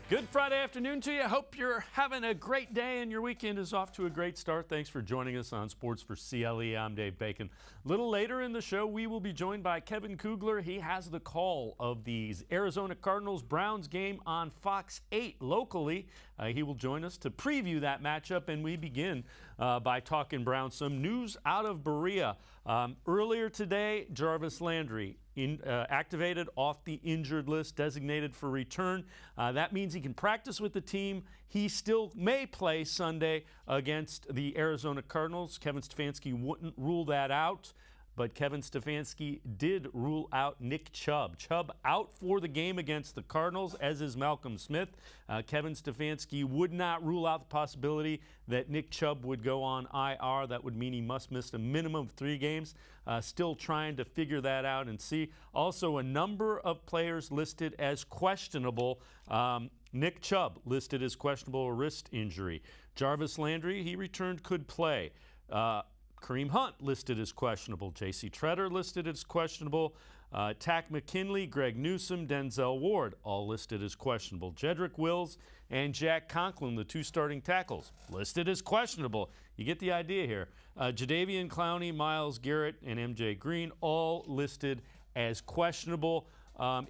Good Friday afternoon to you. Hope you're having a great day and your weekend is off to a great start. Thanks for joining us on Sports4CLE. I'm Dave Bacon. A little later in the show, we will be joined by Kevin Kugler. He has the call of the Arizona Cardinals Browns game on Fox 8 locally. He will join us to preview that matchup, and we begin by talking Browns. Some news out of Berea. Earlier today, Jarvis Landry activated off the injured list, designated for return. That means he can practice with the team. He still may play Sunday against the Arizona Cardinals. Kevin Stefanski wouldn't rule that out, but Kevin Stefanski did rule out Nick Chubb. Chubb out for the game against the Cardinals, as is Malcolm Smith. Kevin Stefanski would not rule out the possibility that Nick Chubb would go on IR. That would mean he must miss a minimum of 3 games. Still trying to figure that out and see. Also, a number of players listed as questionable. Nick Chubb listed as questionable wrist injury. Jarvis Landry, he returned, could play. Kareem Hunt listed as questionable. J.C. Tretter listed as questionable. Tack McKinley, Greg Newsome, Denzel Ward, all listed as questionable. Jedrick Wills and Jack Conklin, the 2 starting tackles, listed as questionable. You get the idea here. Jadeveon Clowney, Myles Garrett, and M.J. Green, all listed as questionable.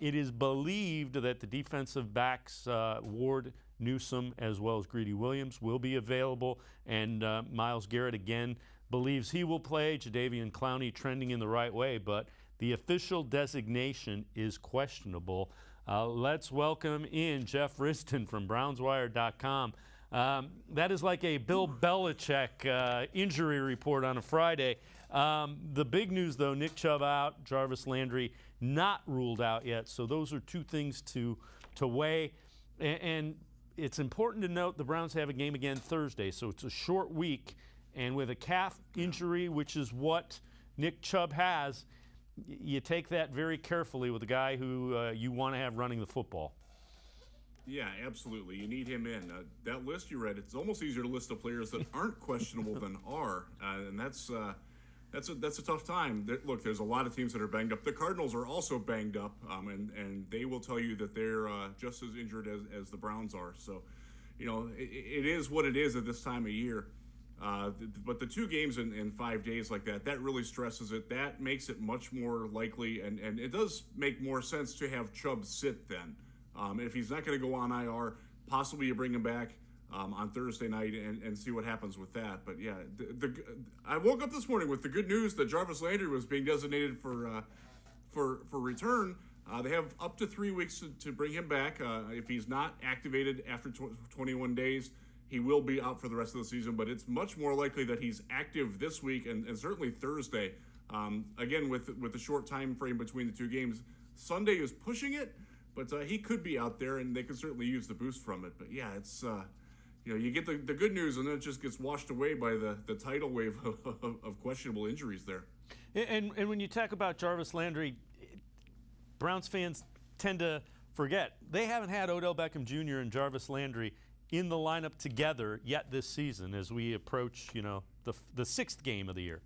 It is believed that the defensive backs, Ward, Newsome, as well as Greedy Williams, will be available. And Myles Garrett, again, believes he will play. Jadeveon Clowney trending in the right way, but the official designation is questionable. Let's welcome in Jeff Risdon from BrownsWire.com. That is like a Bill Belichick injury report on a Friday. The big news, though, Nick Chubb out, Jarvis Landry not ruled out yet. So those are 2 things to weigh. And it's important to note the Browns have a game again Thursday, so it's a short week. And with a calf injury, which is what Nick Chubb has, you take that very carefully with a guy who you want to have running the football. Yeah, absolutely. You need him in. That list you read, it's almost easier to list the players that aren't questionable than are, and that's a tough time. Look, there's a lot of teams that are banged up. The Cardinals are also banged up, and they will tell you that they're just as injured as the Browns are. So, you know, it is what it is at this time of year. But the 2 games in 5 days like that really stresses it. That makes it much more likely, and it does make more sense to have Chubb sit then. If he's not going to go on IR, possibly you bring him back on Thursday night and see what happens with that. But yeah, I woke up this morning with the good news that Jarvis Landry was being designated for return. They have up to 3 weeks to bring him back. If he's not activated after 21 days, he will be out for the rest of the season, but it's much more likely that he's active this week and certainly Thursday. Again, with the short time frame between the 2 games, Sunday is pushing it, but he could be out there, and they could certainly use the boost from it. But yeah, it's you get the good news, and then it just gets washed away by the tidal wave of questionable injuries there. And when you talk about Jarvis Landry, Browns fans tend to forget they haven't had Odell Beckham Jr. and Jarvis Landry in the lineup together yet this season as we approach, the 6th game of the year.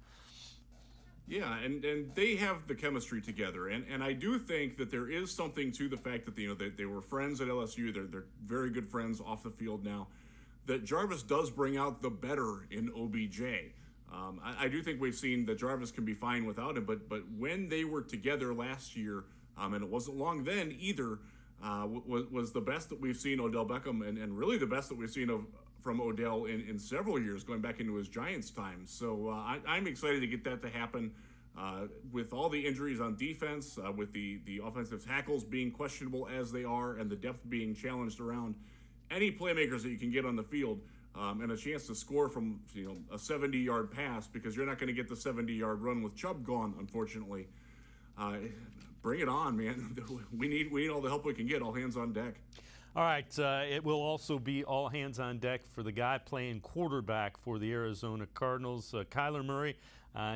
Yeah, and they have the chemistry together, and I do think that there is something to the fact that they were friends at LSU. They're very good friends off the field now. That Jarvis does bring out the better in OBJ. I do think we've seen that Jarvis can be fine without him, but when they were together last year, and it wasn't long then either. Was the best that we've seen Odell Beckham and really the best that we've seen from Odell in several years, going back into his Giants time. So I'm excited to get that to happen with all the injuries on defense, with the offensive tackles being questionable as they are, and the depth being challenged around any playmakers that you can get on the field, and a chance to score from a 70-yard pass, because you're not going to get the 70-yard run with Chubb gone, unfortunately. Bring it on, man. We need all the help we can get. All hands on deck. All right. It will also be all hands on deck for the guy playing quarterback for the Arizona Cardinals, Kyla Murray.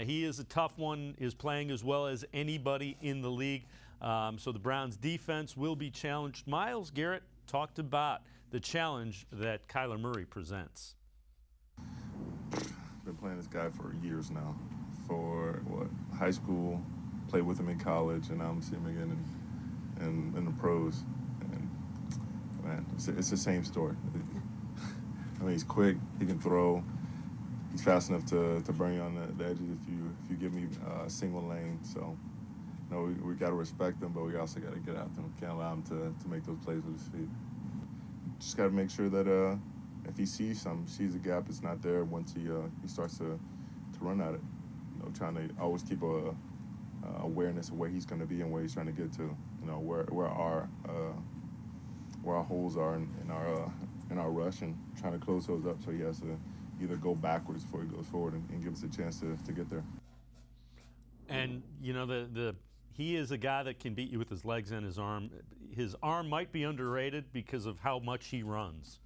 He is a tough one, is playing as well as anybody in the league. So the Browns defense will be challenged. Myles Garrett talked about the challenge that Kyla Murray presents. Been playing this guy for years now. For high school, played with him in college, and now I'm seeing him again in the pros. And man, it's the same story. I mean, he's quick. He can throw. He's fast enough to bring you on the edges if you give me a single lane. So, we got to respect him, but we also got to get after him. Can't allow him to make those plays with his feet. Just got to make sure that if he sees a gap that's not there once he starts to run at it. Trying to always keep a awareness of where he's going to be and where he's trying to get to. Where our holes are in our rush, and trying to close those up so he has to either go backwards before he goes forward and give us a chance to get there. And he is a guy that can beat you with his legs and his arm. His arm might be underrated because of how much he runs.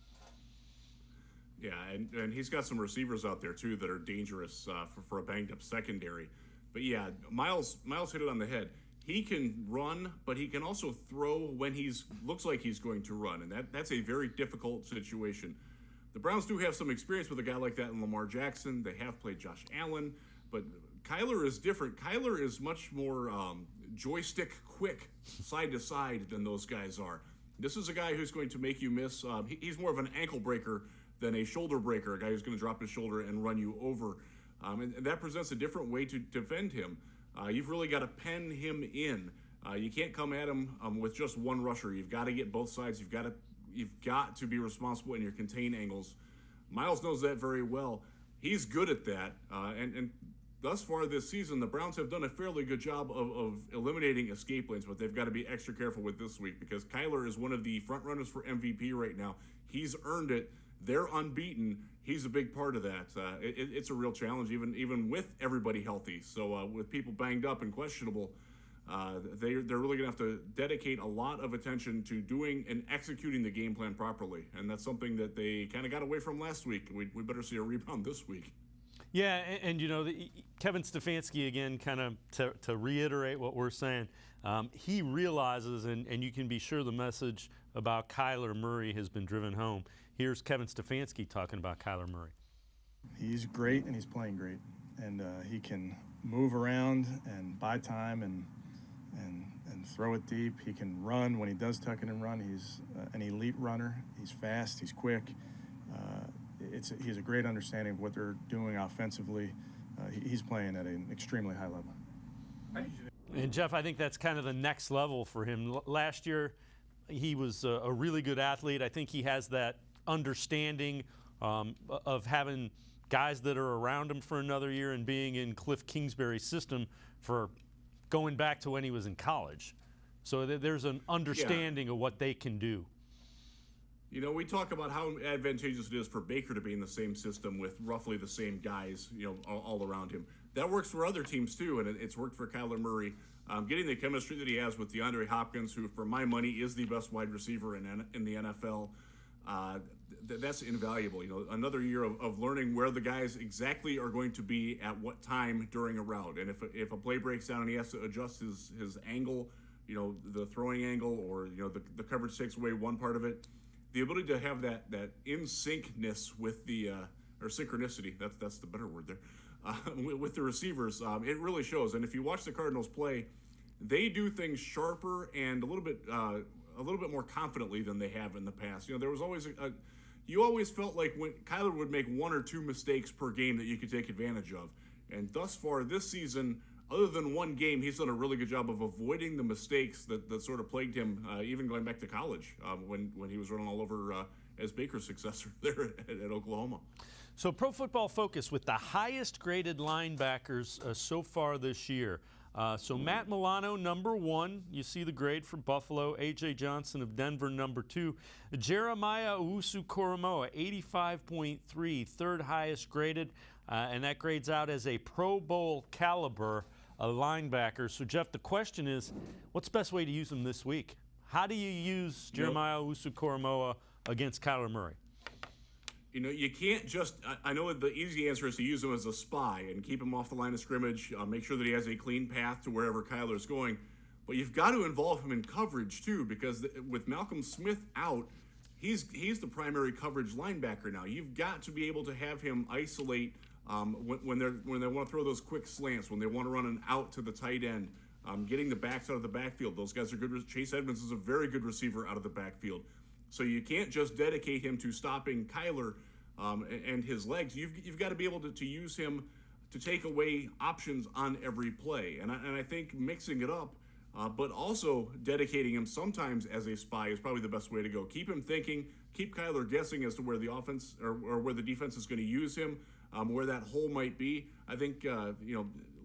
Yeah, and he's got some receivers out there too that are dangerous for a banged up secondary. But yeah, Miles hit it on the head. He can run, but he can also throw when looks like he's going to run, and that's a very difficult situation. The Browns do have some experience with a guy like that in Lamar Jackson. They have played Josh Allen, but Kyler is different. Kyler is much more joystick quick, side to side than those guys are. This is a guy who's going to make you miss. He's more of an ankle breaker than a shoulder breaker, a guy who's going to drop his shoulder and run you over. And that presents a different way to defend him. You've really got to pen him in. You can't come at him with just one rusher. You've got to get both sides. You've got to be responsible in your contain angles. Miles knows that very well. He's good at that. And thus far this season, the Browns have done a fairly good job of eliminating escape lanes, but they've got to be extra careful with this week because Kyler is one of the front runners for MVP right now. He's earned it. They're unbeaten. He's a big part of that. It's a real challenge, even with everybody healthy. So with people banged up and questionable, they're really going to have to dedicate a lot of attention to doing and executing the game plan properly. And that's something that they kind of got away from last week. We better see a rebound this week. Yeah, and Kevin Stefanski, again, kind of to reiterate what we're saying, he realizes, and you can be sure the message about Kyler Murray has been driven home. Here's Kevin Stefanski talking about Kyler Murray. He's great, and he's playing great. And he can move around and buy time and throw it deep. He can run. When he does tuck it and run, he's an elite runner. He's fast. He's quick. He has a great understanding of what they're doing offensively. He's playing at an extremely high level. And, Jeff, I think that's kind of the next level for him. Last year, he was a really good athlete. I think he has that understanding of having guys that are around him for another year and being in Cliff Kingsbury's system for going back to when he was in college. So there's an understanding of what they can do. We talk about how advantageous it is for Baker to be in the same system with roughly the same guys, all around him. That works for other teams too, and it's worked for Kyler Murray. Getting the chemistry that he has with DeAndre Hopkins, who, for my money, is the best wide receiver in the NFL, that's invaluable. Another year of learning where the guys exactly are going to be at what time during a route. And if a play breaks down and he has to adjust his angle, the throwing angle, or the coverage takes away one part of it, the ability to have that in syncness with the or synchronicity, that's the better word there, with the receivers, it really shows. And if you watch the Cardinals play, they do things sharper and a little bit more confidently than they have in the past. There was always you always felt like when Kyler would make one or two mistakes per game that you could take advantage of. And thus far this season, other than one game, he's done a really good job of avoiding the mistakes that sort of plagued him, even going back to college when he was running all over as Baker's successor there at Oklahoma. So Pro Football Focus with the highest graded linebackers so far this year. So Matt Milano, number 1. You see the grade for Buffalo. A.J. Johnson of Denver, number 2. Jeremiah Owusu-Koramoah, 85.3, third highest graded. And that grades out as a Pro Bowl caliber linebacker. So, Jeff, the question is, what's the best way to use him this week? How do you use Jeremiah Owusu-Koramoah against Kyler Murray? You can't just – I know the easy answer is to use him as a spy and keep him off the line of scrimmage, make sure that he has a clean path to wherever Kyler's going. But you've got to involve him in coverage too, because with Malcolm Smith out, he's the primary coverage linebacker now. You've got to be able to have him isolate when they want to throw those quick slants, when they want to run an out to the tight end, getting the backs out of the backfield. Those guys are good. Chase Edmonds is a very good receiver out of the backfield. So you can't just dedicate him to stopping Kyler and his legs. You've got to be able to use him to take away options on every play. And I think mixing it up, but also dedicating him sometimes as a spy is probably the best way to go. Keep him thinking, keep Kyler guessing as to where the offense or where the defense is going to use him, where that hole might be. I think,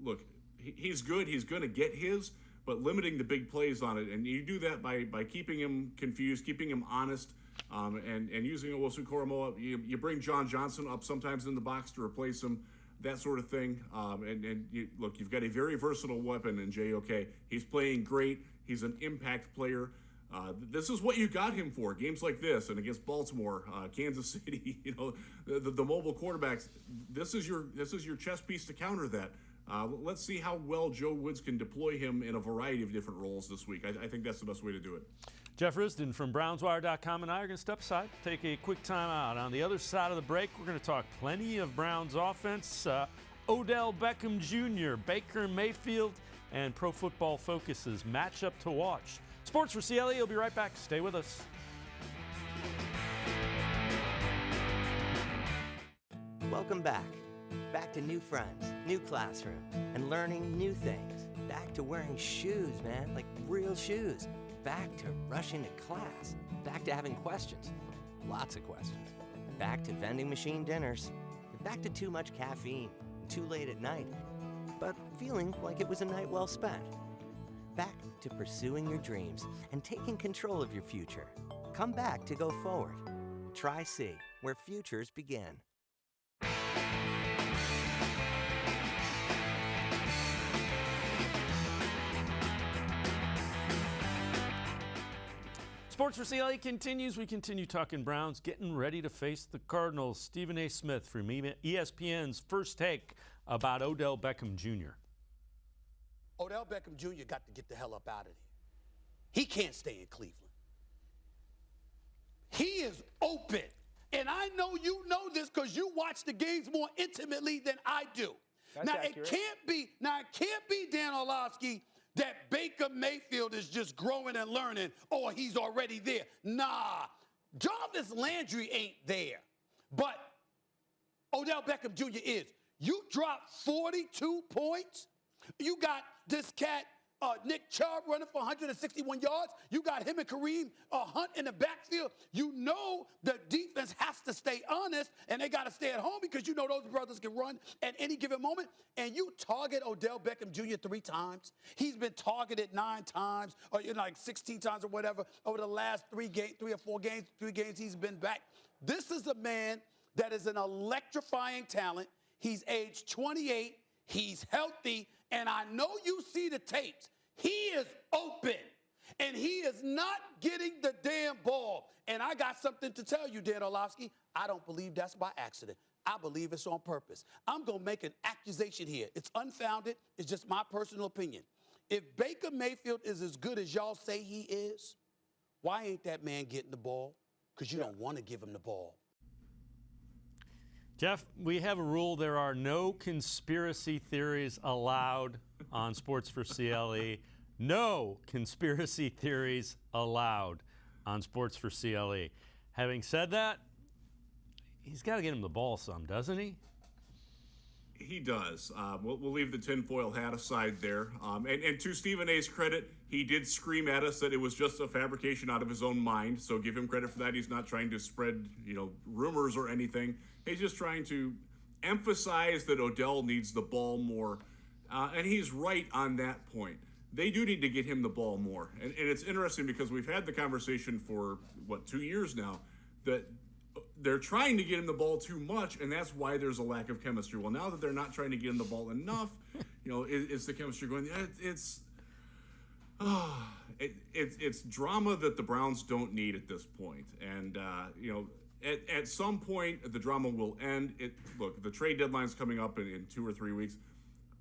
look, he's good. He's going to get his, but limiting the big plays on it. And you do that by keeping him confused, keeping him honest, and using a Wilson Koromoa. You bring John Johnson up sometimes in the box to replace him, that sort of thing. Look, you've got a very versatile weapon in JOK. He's playing great. He's an impact player. This is what you got him for. Games like this and against Baltimore, Kansas City, the mobile quarterbacks. This is your chess piece to counter that. Let's see how well Joe Woods can deploy him in a variety of different roles this week. I think that's the best way to do it. Jeff Risdon from BrownsWire.com and I are going to step aside, take a quick time out. On the other side of the break, we're going to talk plenty of Browns offense, Odell Beckham Jr., Baker Mayfield, and Pro Football Focus's matchup to watch. Sports4CLE, you'll be right back. Stay with us. Welcome back. Back to new friends, new classroom, and learning new things. Back to wearing shoes, man, like real shoes. Back to rushing to class. Back to having questions. Lots of questions. Back to vending machine dinners. Back to too much caffeine, too late at night, but feeling like it was a night well spent. Back to pursuing your dreams and taking control of your future. Come back to go forward. Try C, where futures begin. Sports4CLE continues. We continue talking Browns, getting ready to face the Cardinals. Stephen A. Smith from ESPN's First Take about Odell Beckham Jr. Odell Beckham Jr. got to get the hell up out of there. He can't stay in Cleveland. He is open. And I know you know this because you watch the games more intimately than I do. That's accurate. It can't be Dan Orlovsky that Baker Mayfield is just growing and learning, or he's already there. Nah, Jarvis Landry ain't there. But Odell Beckham Jr. is. You dropped 42 points. You got this cat, Nick Chubb, running for 161 yards. You got him and Kareem Hunt in the backfield. You know the defense has to stay honest, and they got to stay at home because you know those brothers can run at any given moment. And you target Odell Beckham Jr. 3 times. He's been targeted 9 times, or like 16 times or whatever, over the last 3 or 4 games, 3 games he's been back. This is a man that is an electrifying talent. He's age 28. He's healthy. And I know you see the tapes. He is open, and he is not getting the damn ball. And I got something to tell you, Dan Orlovsky. I don't believe that's by accident. I believe it's on purpose. I'm going to make an accusation here. It's unfounded. It's just my personal opinion. If Baker Mayfield is as good as y'all say he is, why ain't that man getting the ball? Because you don't want to give him the ball. Jeff, we have a rule. There are no conspiracy theories allowed on Sports4CLE. No conspiracy theories allowed on Sports4CLE. Having said that, he's got to get him the ball some, doesn't he? He does. We'll leave the tinfoil hat aside there. And to Stephen A's credit, he did scream at us that it was just a fabrication out of his own mind. So give him credit for that. He's not trying to spread, rumors or anything. He's just trying to emphasize that Odell needs the ball more. And he's right on that point. They do need to get him the ball more. And it's interesting because we've had the conversation for, 2 years now, that they're trying to get him the ball too much, and that's why there's a lack of chemistry. Well, now that they're not trying to get him the ball enough, is the chemistry going? It's drama that the Browns don't need at this point. And, at some point, the drama will end. Look, the trade deadline's coming up in 2 or 3 weeks.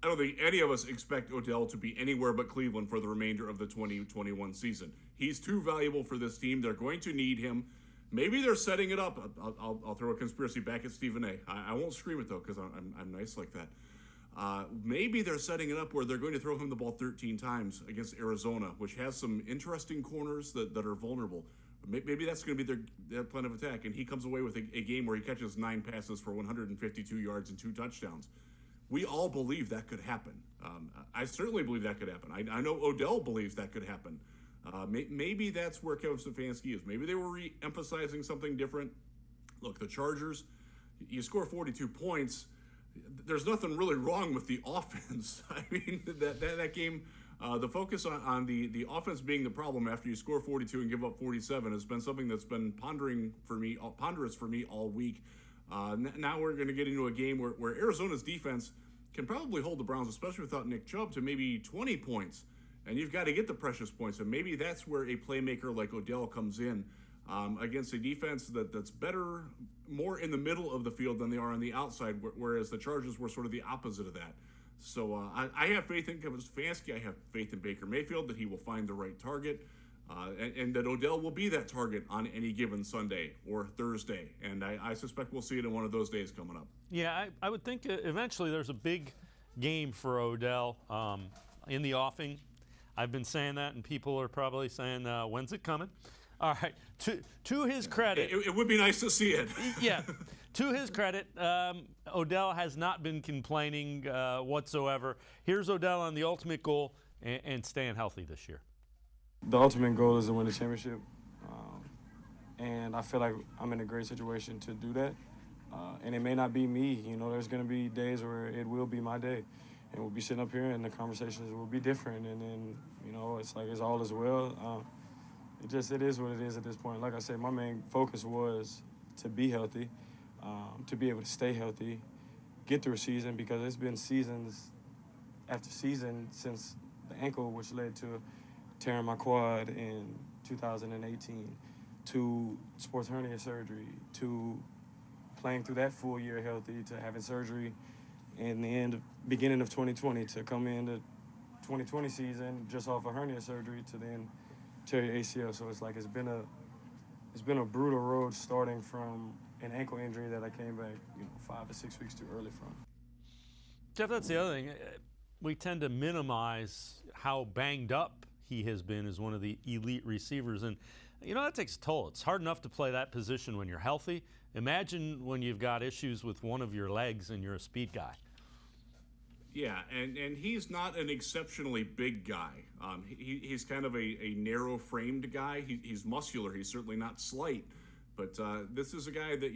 I don't think any of us expect Odell to be anywhere but Cleveland for the remainder of the 2021 season. He's too valuable for this team. They're going to need him. Maybe they're setting it up. I'll throw a conspiracy back at Stephen A. I won't scream it, though, because I'm nice like that. Maybe they're setting it up where they're going to throw him the ball 13 times against Arizona, which has some interesting corners that are vulnerable. Maybe that's going to be their plan of attack, and he comes away with a game where he catches 9 passes for 152 yards and 2 touchdowns. We all believe that could happen. I certainly believe that could happen. I know Odell believes that could happen. Maybe that's where Kevin Stefanski is. Maybe they were re-emphasizing something different. Look, the Chargers, you score 42 points. There's nothing really wrong with the offense. I mean, that game, the focus on the offense being the problem after you score 42 and give up 47 has been something that's been ponderous for me all week. Now we're going to get into a game where Arizona's defense can probably hold the Browns, especially without Nick Chubb, to maybe 20 points. And you've got to get the precious points. And maybe that's where a playmaker like Odell comes in against a defense that's better, more in the middle of the field than they are on the outside, whereas the Chargers were sort of the opposite of that. So I have faith in Kevin Stefanski. I have faith in Baker Mayfield that he will find the right target. And that Odell will be that target on any given Sunday or Thursday. And I suspect we'll see it in one of those days coming up. Yeah, I would think eventually there's a big game for Odell in the offing. I've been saying that, and people are probably saying, when's it coming? All right, to his credit. It would be nice to see it. Yeah, to his credit, Odell has not been complaining whatsoever. Here's Odell on the ultimate goal and staying healthy this year. The ultimate goal is to win the championship, and I feel like I'm in a great situation to do that. And it may not be me, there's going to be days where it will be my day, and we'll be sitting up here and the conversations will be different, and then, it's like it's all as well. It is what it is at this point. Like I said, my main focus was to be healthy, to be able to stay healthy, get through a season, because it's been seasons after season since the ankle, which led to tearing my quad in 2018, to sports hernia surgery, to playing through that full year healthy, to having surgery in the beginning of 2020, to come into 2020 season just off a hernia surgery, to then tear your ACL. So it's like it's been a brutal road, starting from an ankle injury that I came back 5 to 6 weeks too early from. Jeff, that's the other thing. We tend to minimize how banged up he has been as one of the elite receivers. And, that takes a toll. It's hard enough to play that position when you're healthy. Imagine when you've got issues with one of your legs and you're a speed guy. Yeah, and he's not an exceptionally big guy. He's kind of a narrow-framed guy. He's muscular. He's certainly not slight. But this is a guy that,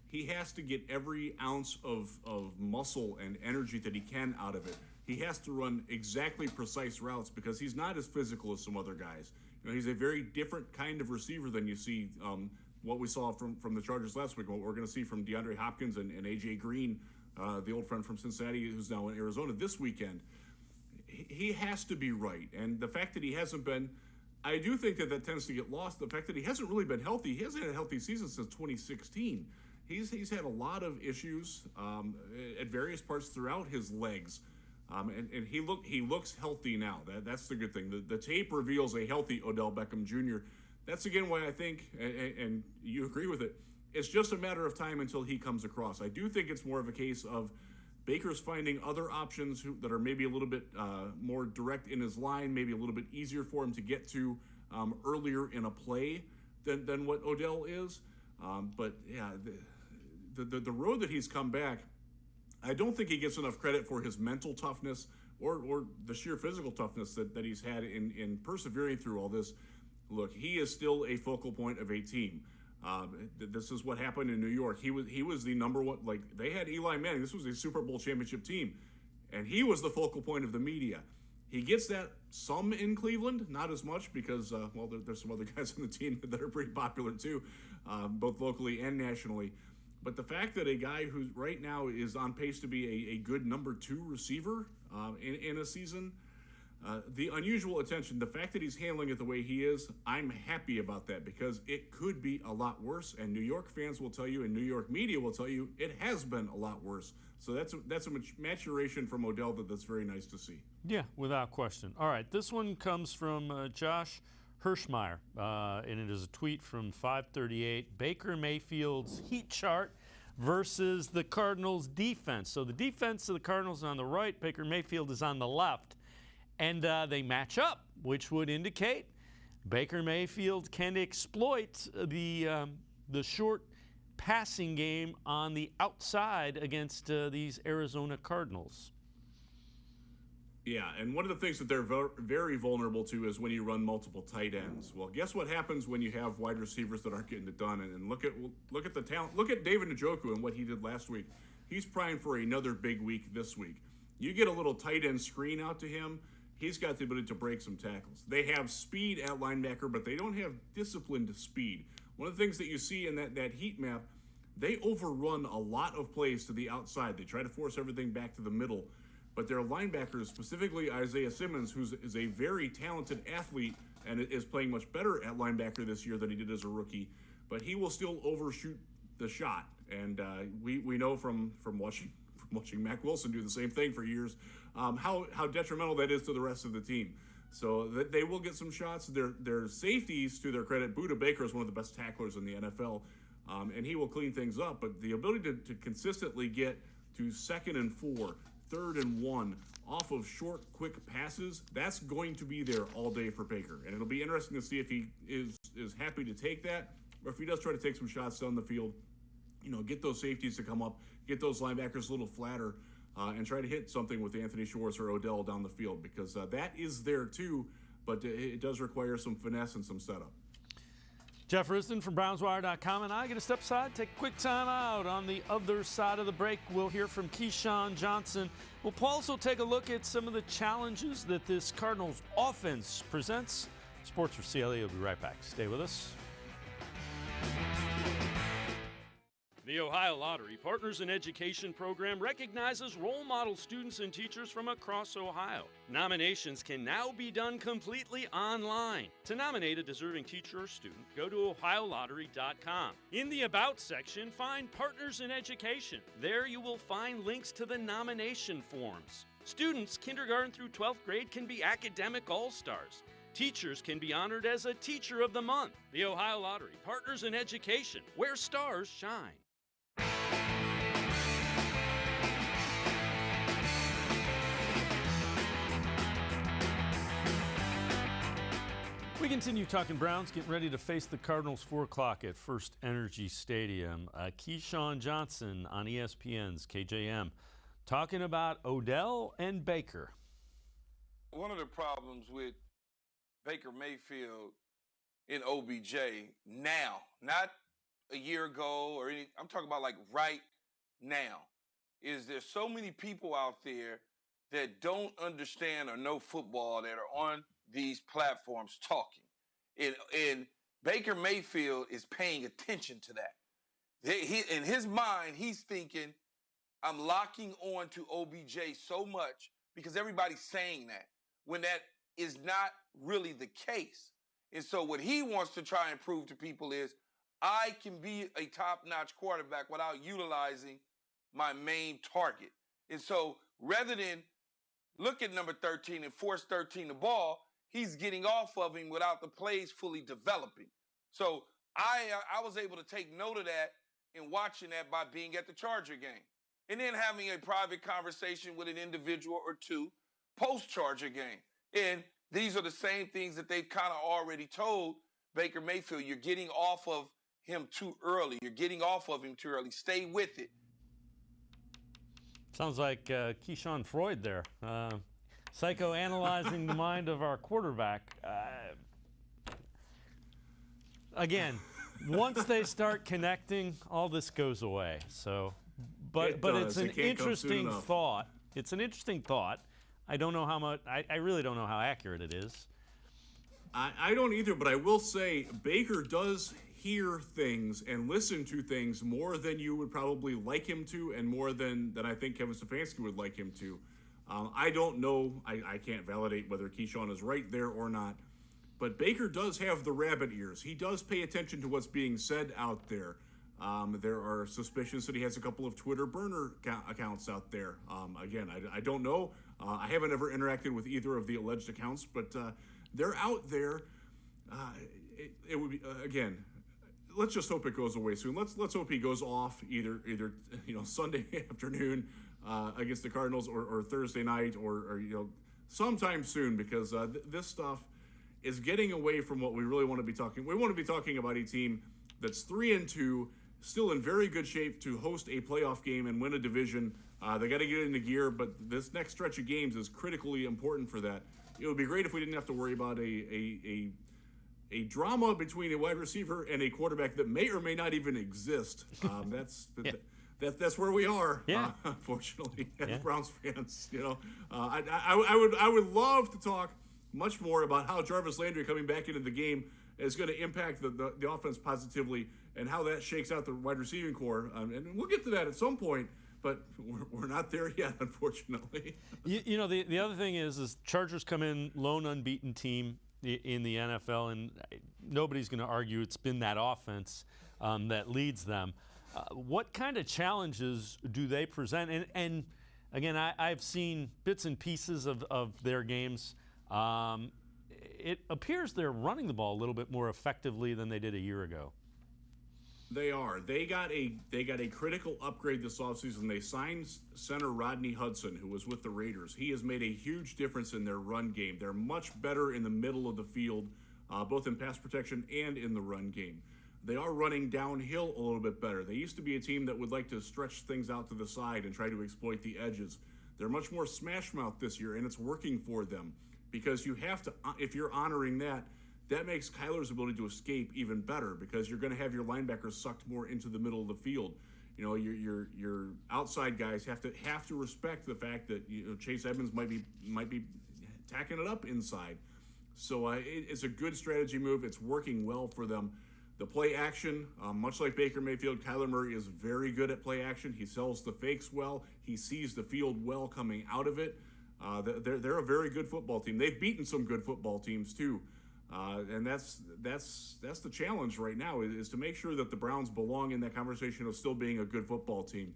he has to get every ounce of muscle and energy that he can out of it. He has to run exactly precise routes because he's not as physical as some other guys. He's a very different kind of receiver than you see what we saw from the Chargers last week, what we're going to see from DeAndre Hopkins and A.J. Green, the old friend from Cincinnati who's now in Arizona this weekend. He has to be right. And the fact that he hasn't been, I do think that tends to get lost. The fact that he hasn't really been healthy. He hasn't had a healthy season since 2016. He's had a lot of issues at various parts throughout his legs. And he looks healthy now. That's the good thing. The tape reveals a healthy Odell Beckham Jr. That's, again, why I think, and you agree with it, it's just a matter of time until he comes across. I do think it's more of a case of Baker's finding other options that are maybe a little bit more direct in his line, maybe a little bit easier for him to get to earlier in a play than what Odell is. But, yeah, the road that he's come back, I don't think he gets enough credit for his mental toughness or the sheer physical toughness that he's had in persevering through all this. Look, he is still a focal point of a team. This is what happened in New York. He was the number one. Like, they had Eli Manning. This was a Super Bowl championship team, and he was the focal point of the media. He gets that some in Cleveland, not as much because there's some other guys on the team that are pretty popular too, both locally and nationally. But the fact that a guy who right now is on pace to be a good number 2 receiver in a season, the unusual attention, the fact that he's handling it the way he is, I'm happy about that because it could be a lot worse. And New York fans will tell you and New York media will tell you it has been a lot worse. So that's a maturation from Odell that's very nice to see. Yeah, without question. All right, this one comes from Josh Hirschmeyer, and it is a tweet from 538. Baker Mayfield's heat chart versus the Cardinals' defense. So the defense of the Cardinals is on the right, Baker Mayfield is on the left, and they match up, which would indicate Baker Mayfield can exploit the short passing game on the outside against these Arizona Cardinals. Yeah, and one of the things that they're very vulnerable to is when you run multiple tight ends. Well, guess what happens when you have wide receivers that aren't getting it done? And look at the talent. Look at David Njoku and what he did last week. He's primed for another big week this week. You get a little tight end screen out to him, he's got the ability to break some tackles. They have speed at linebacker, but they don't have disciplined speed. One of the things that you see in that heat map, they overrun a lot of plays to the outside. They try to force everything back to the middle. But their linebackers, specifically Isaiah Simmons, who is a very talented athlete and is playing much better at linebacker this year than he did as a rookie, but he will still overshoot the shot. And we know from watching Mack Wilson do the same thing for years, how detrimental that is to the rest of the team. So they will get some shots. Their safeties, to their credit, Buda Baker is one of the best tacklers in the NFL, and he will clean things up. But the ability to consistently get to 2nd and 4, 3rd and 1 off of short, quick passes, that's going to be there all day for Baker. And it'll be interesting to see if he is happy to take that, or if he does try to take some shots down the field, get those safeties to come up, get those linebackers a little flatter, and try to hit something with Anthony Schwartz or Odell down the field, because that is there too, but it does require some finesse and some setup. Jeff Risdon from BrownsWire.com and I get to step aside, take a quick time out. On the other side of the break, we'll hear from Keyshawn Johnson. We'll also take a look at some of the challenges that this Cardinals offense presents. Sports4CLE will be right back. Stay with us. The Ohio Lottery Partners in Education program recognizes role model students and teachers from across Ohio. Nominations can now be done completely online. To nominate a deserving teacher or student, go to OhioLottery.com. In the About section, find Partners in Education. There you will find links to the nomination forms. Students, kindergarten through 12th grade, can be academic all-stars. Teachers can be honored as a Teacher of the Month. The Ohio Lottery Partners in Education, where stars shine. We continue talking Browns, getting ready to face the Cardinals 4 o'clock at First Energy Stadium. Keyshawn Johnson on ESPN's KJM talking about Odell and Baker. One of the problems with Baker Mayfield in OBJ now, not a year ago or any, I'm talking about like right now, is there's so many people out there that don't understand or know football that are on these platforms talking. And Baker Mayfield is paying attention to that. In his mind, he's thinking, I'm locking on to OBJ so much because everybody's saying that, when that is not really the case. And so what he wants to try and prove to people is, I can be a top-notch quarterback without utilizing my main target. And so rather than look at number 13 and force 13 the ball, he's getting off of him without the plays fully developing. So I was able to take note of that and watching that by being at the Charger game. And then having a private conversation with an individual or two post-Charger game. And these are the same things that they've kind of already told Baker Mayfield. You're getting off of him too early. You're getting off of him too early. Stay with it. Sounds like Keyshawn Freud there. Psychoanalyzing the mind of our quarterback. Again, once they start connecting, all this goes away. So, but it's an interesting thought. It's an interesting thought. I don't know how much. I really don't know how accurate it is. I don't either, but I will say Baker does hear things and listen to things more than you would probably like him to, and more than I think Kevin Stefanski would like him to. I don't know. I can't validate whether Keyshawn is right there or not. But Baker does have the rabbit ears. He does pay attention to what's being said out there. There are suspicions that he has a couple of Twitter burner accounts out there. Again, I don't know. I haven't ever interacted with either of the alleged accounts, but they're out there. It would be, again, let's just hope it goes away soon. Let's hope he goes off either Sunday afternoon against the Cardinals or Thursday night or sometime soon, because this stuff, is getting away from what we really want to be talking. We want to be talking about a team that's 3-2, still in very good shape to host a playoff game and win a division. They got to get into gear, but this next stretch of games is critically important for that. It would be great if we didn't have to worry about a drama between a wide receiver and a quarterback that may or may not even exist. That's where we are, unfortunately, as Browns fans. I would love to talk much more about how Jarvis Landry coming back into the game is going to impact the offense positively and how that shakes out the wide receiving core. And we'll get to that at some point, but we're not there yet, unfortunately. The other thing is Chargers come in lone unbeaten team in the NFL, and nobody's going to argue it's been that offense that leads them. What kind of challenges do they present? And again, I've seen bits and pieces of their games. It appears they're running the ball a little bit more effectively than they did a year ago. They are. They got a critical upgrade this offseason. They signed center Rodney Hudson, who was with the Raiders. He has made a huge difference in their run game. They're much better in the middle of the field, both in pass protection and in the run game. They are running downhill a little bit better. They used to be a team that would like to stretch things out to the side and try to exploit the edges. They're much more smash mouth this year, and it's working for them because you have to, if you're honoring that, that makes Kyler's ability to escape even better because you're going to have your linebackers sucked more into the middle of the field. Your outside guys have to respect the fact that Chase Edmonds might be tacking it up inside. So it's a good strategy move. It's working well for them. The play action, much like Baker Mayfield, Kyla Murray is very good at play action. He sells the fakes well. He sees the field well coming out of it. They're a very good football team. They've beaten some good football teams too. And that's the challenge right now is to make sure that the Browns belong in that conversation of still being a good football team.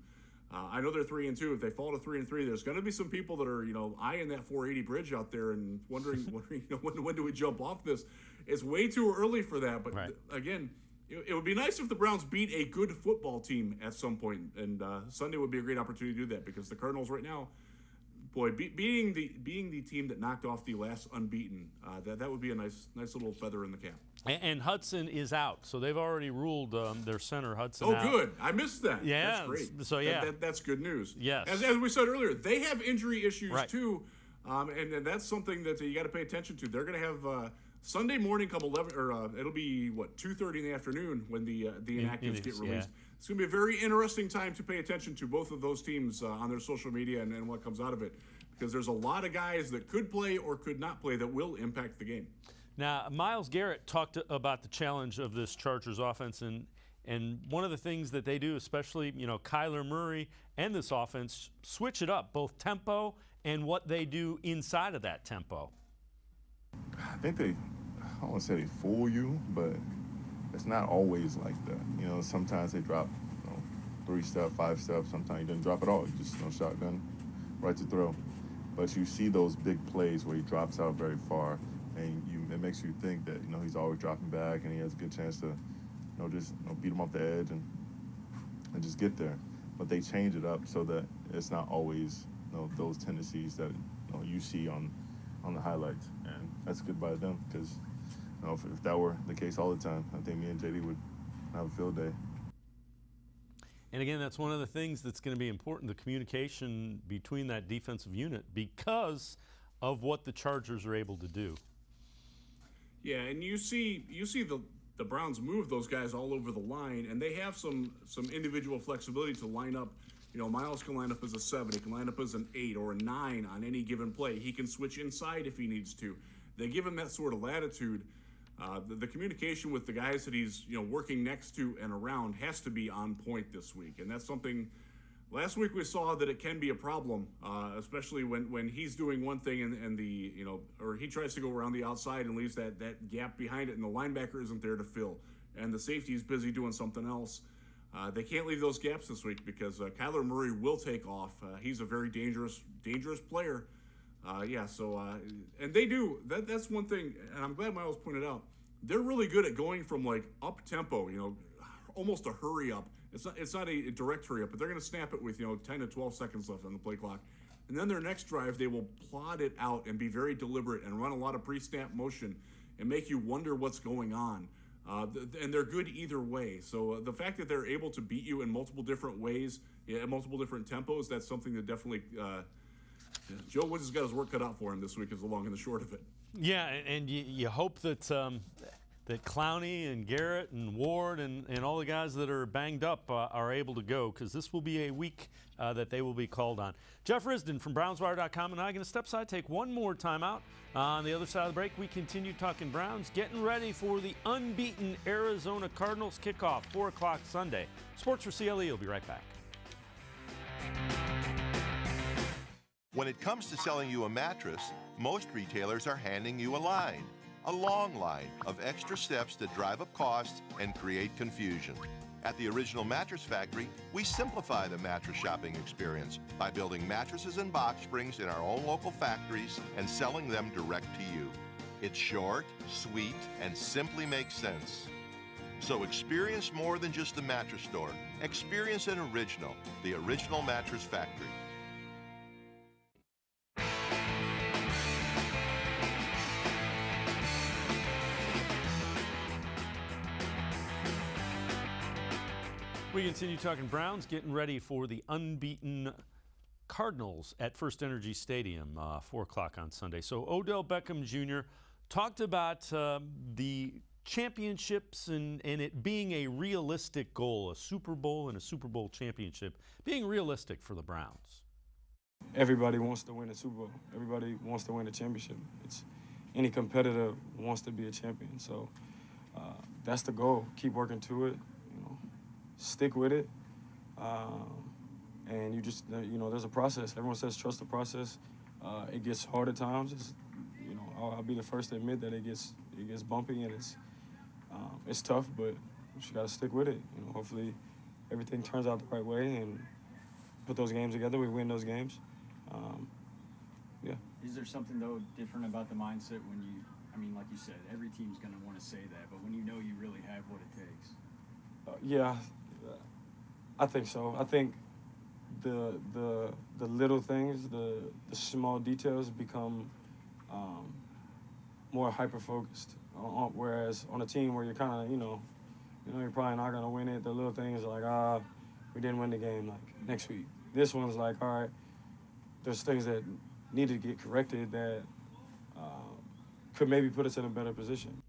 I know they're 3-2. If they fall to 3-3, there's going to be some people that are eyeing that 480 bridge out there and wondering when do we jump off this? It's way too early for that. But again, it would be nice if the Browns beat a good football team at some point, and Sunday would be a great opportunity to do that because the Cardinals right now. Boy, being the team that knocked off the last unbeaten, that would be a nice little feather in the cap. And Hudson is out, so they've already ruled their center Hudson out. Oh, good. I missed that. Yeah, that's great. So that's good news. Yes. As we said earlier, they have injury issues too, and that's something that you got to pay attention to. They're going to have Sunday morning come 11, or it'll be 2:30 in the afternoon when the inactives get released. Yeah. It's going to be a very interesting time to pay attention to both of those teams on their social media and what comes out of it, because there's a lot of guys that could play or could not play that will impact the game. Now, Myles Garrett talked about the challenge of this Chargers offense, and one of the things that they do, especially Kyla Murray and this offense, switch it up, both tempo and what they do inside of that tempo. I think I don't want to say they fool you, but it's not always like that. Sometimes they drop 3 step, 5 steps. Sometimes you didn't drop at all. You just shotgun right to throw. But you see those big plays where he drops out very far, and it makes you think that he's always dropping back and he has a good chance to just beat him off the edge and just get there. But they change it up so that it's not always those tendencies that you see on the highlights, and that's good by them because if that were the case all the time, I think me and JD would have a field day. And again, that's one of the things that's going to be important, the communication between that defensive unit, because of what the Chargers are able to do. Yeah, and you see the Browns move those guys all over the line, and they have some individual flexibility to line up. Myles can line up as a 7, he can line up as an 8 or a 9 on any given play. He can switch inside if he needs to. They give him that sort of latitude. The communication with the guys that he's working next to and around has to be on point this week, and that's something. Last week we saw that it can be a problem, especially when he's doing one thing and the or he tries to go around the outside and leaves that gap behind it, and the linebacker isn't there to fill, and the safety is busy doing something else. They can't leave those gaps this week because Kyler Murray will take off. He's a very dangerous player. And they do. That's one thing, and I'm glad Myles pointed out. They're really good at going from up tempo, almost a hurry up. It's not a direct hurry up, but they're going to snap it with 10 to 12 seconds left on the play clock. And then their next drive, they will plot it out and be very deliberate and run a lot of pre-snap motion. and make you wonder what's going on. And they're good either way. So the fact that they're able to beat you in multiple different ways, at multiple different tempos, that's something that definitely Joe Woods has got his work cut out for him this week, is the long and the short of it. Yeah, and you hope that that Clowney and Garrett and Ward and all the guys that are banged up are able to go, because this will be a week that they will be called on. Jeff Risdon from BrownsWire.com and I are going to step aside, take one more timeout. On the other side of the break, we continue talking Browns, getting ready for the unbeaten Arizona Cardinals kickoff, 4 o'clock Sunday. Sports4CLE will be right back. When it comes to selling you a mattress, most retailers are handing you a line. A long line of extra steps that drive up costs and create confusion. At the Original Mattress Factory, we simplify the mattress shopping experience by building mattresses and box springs in our own local factories and selling them direct to you. It's short, sweet, and simply makes sense. So experience more than just the mattress store. Experience an original, the Original Mattress Factory. We continue talking Browns, getting ready for the unbeaten Cardinals at First Energy Stadium, 4 o'clock on Sunday. So Odell Beckham Jr. talked about the championships and it being a realistic goal, a Super Bowl and a Super Bowl championship, being realistic for the Browns. Everybody wants to win a Super Bowl. Everybody wants to win a championship. Any competitor wants to be a champion. So that's the goal. Keep working to it. Stick with it, and you just, there's a process. Everyone says trust the process. It gets hard at times. I'll be the first to admit that it gets bumpy and it's tough, but you just gotta stick with it. Hopefully everything turns out the right way and put those games together. We win those games. Yeah. Is there something though different about the mindset when like you said, every team's gonna want to say that, but when you know you really have what it takes? Yeah. I think so. I think the little things, the small details become more hyper-focused. Whereas on a team where you're kind of, you're probably not going to win it, the little things are like, we didn't win the game, like, next week. This one's like, all right, there's things that need to get corrected that could maybe put us in a better position.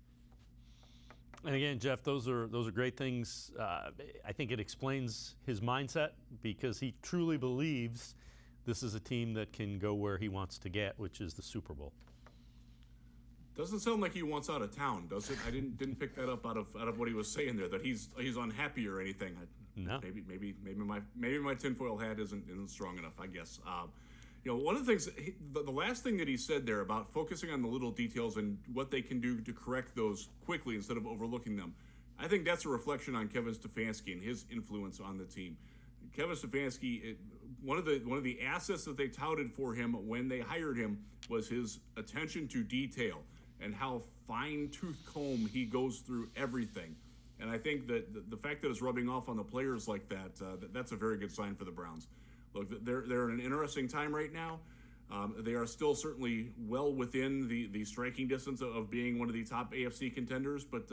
And again, Jeff, those are great things. I think it explains his mindset, because he truly believes this is a team that can go where he wants to get, which is the Super Bowl. Doesn't sound like he wants out of town, does it? I didn't pick that up out of what he was saying there, that he's unhappy or anything. No. Maybe my tinfoil hat isn't strong enough, I guess. One of the things, the last thing that he said there about focusing on the little details and what they can do to correct those quickly instead of overlooking them, I think that's a reflection on Kevin Stefanski and his influence on the team. Kevin Stefanski, one of the assets that they touted for him when they hired him was his attention to detail and how fine-tooth comb he goes through everything. And I think that the fact that it's rubbing off on the players like that, that's a very good sign for the Browns. Look, they're in an interesting time right now. They are still certainly well within the striking distance of being one of the top AFC contenders, but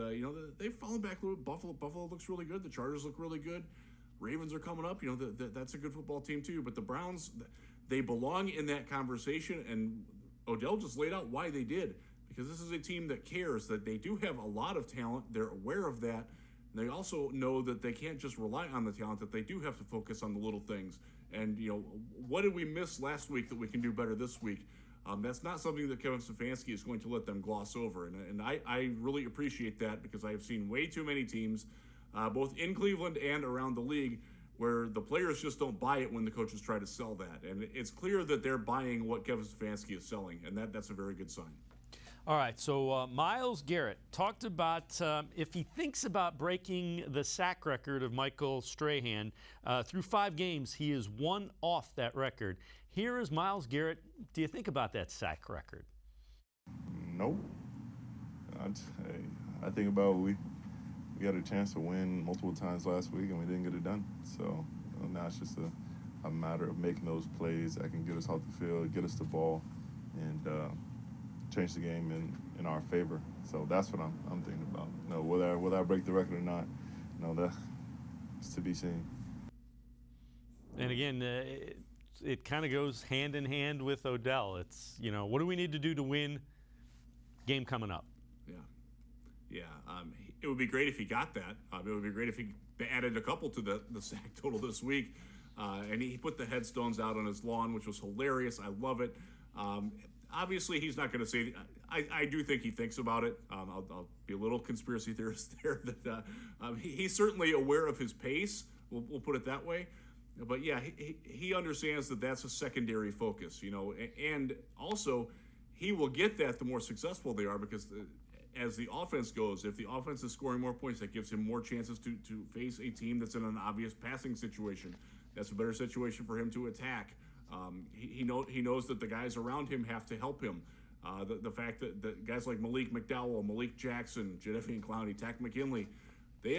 they've fallen back a little bit. Buffalo looks really good. The Chargers look really good. Ravens are coming up. That's a good football team too. But the Browns, they belong in that conversation, and Odell just laid out why they did, because this is a team that cares, that they do have a lot of talent. They're aware of that. They also know that they can't just rely on the talent, that they do have to focus on the little things. And, what did we miss last week that we can do better this week? That's not something that Kevin Stefanski is going to let them gloss over. And I really appreciate that, because I have seen way too many teams, both in Cleveland and around the league, where the players just don't buy it when the coaches try to sell that. And it's clear that they're buying what Kevin Stefanski is selling, and that's a very good sign. All right, so Myles Garrett talked about if he thinks about breaking the sack record of Michael Strahan. Through 5 games, he is 1 off that record. Here is Myles Garrett. Do you think about that sack record? Nope. I think about we got a chance to win multiple times last week, and we didn't get it done. So now it's just a matter of making those plays that can get us off the field, get us the ball, and change the game in our favor. So that's what I'm thinking about. You know, whether I break the record or not, you know, that's to be seen. And again, it kind of goes hand in hand with Odell. It's, you know, what do we need to do to win? Game coming up. Yeah. It would be great if he got that. It would be great if he added a couple to the sack total this week. And he put the headstones out on his lawn, which was hilarious. I love it. Obviously, he's not going to say. I do think he thinks about it. I'll be a little conspiracy theorist there. That he's certainly aware of his pace. We'll put it that way. But yeah, he understands that that's a secondary focus. You know, and also he will get that the more successful they are, because as the offense goes, if the offense is scoring more points, that gives him more chances to face a team that's in an obvious passing situation. That's a better situation for him to attack. He knows that the guys around him have to help him. The fact that guys like Malik McDowell, Malik Jackson, Jadeveon Clowney, Tack McKinley,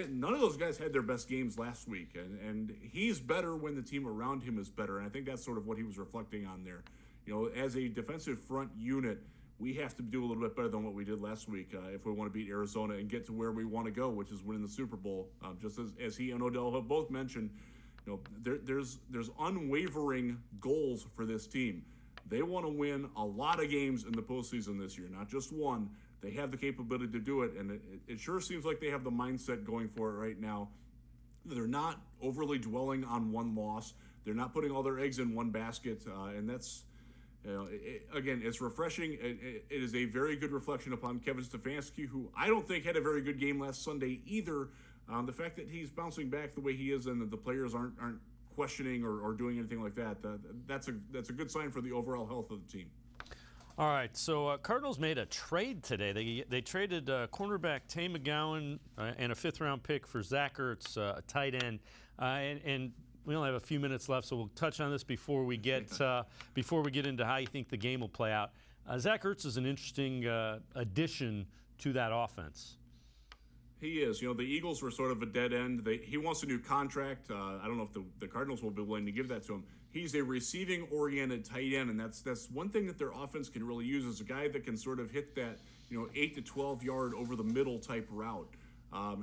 none of those guys had their best games last week, and he's better when the team around him is better. And I think that's sort of what he was reflecting on there. You know, as a defensive front unit, we have to do a little bit better than what we did last week if we want to beat Arizona and get to where we want to go, which is winning the Super Bowl. Just as he and Odell have both mentioned, you know, there's unwavering goals for this team. They want to win a lot of games in the postseason this year, not just one. They have the capability to do it, and it sure seems like they have the mindset going for it right now. They're not overly dwelling on one loss. They're not putting all their eggs in one basket, and that's, you know, again, it's refreshing. It is a very good reflection upon Kevin Stefanski, who I don't think had a very good game last Sunday either. The fact that he's bouncing back the way he is, and that the players aren't questioning or doing anything like that, that's a good sign for the overall health of the team. All right, so Cardinals made a trade today. They traded cornerback Tay McGowan and a fifth-round pick for Zach Ertz, a tight end, and we only have a few minutes left, so we'll touch on this before we get into how you think the game will play out. Zach Ertz is an interesting addition to that offense. He is. You know, the Eagles were sort of a dead end. He wants a new contract. I don't know if the Cardinals will be willing to give that to him. He's a receiving-oriented tight end, and that's one thing that their offense can really use, is a guy that can sort of hit that, you know, 8 to 12 yard over the middle type route. I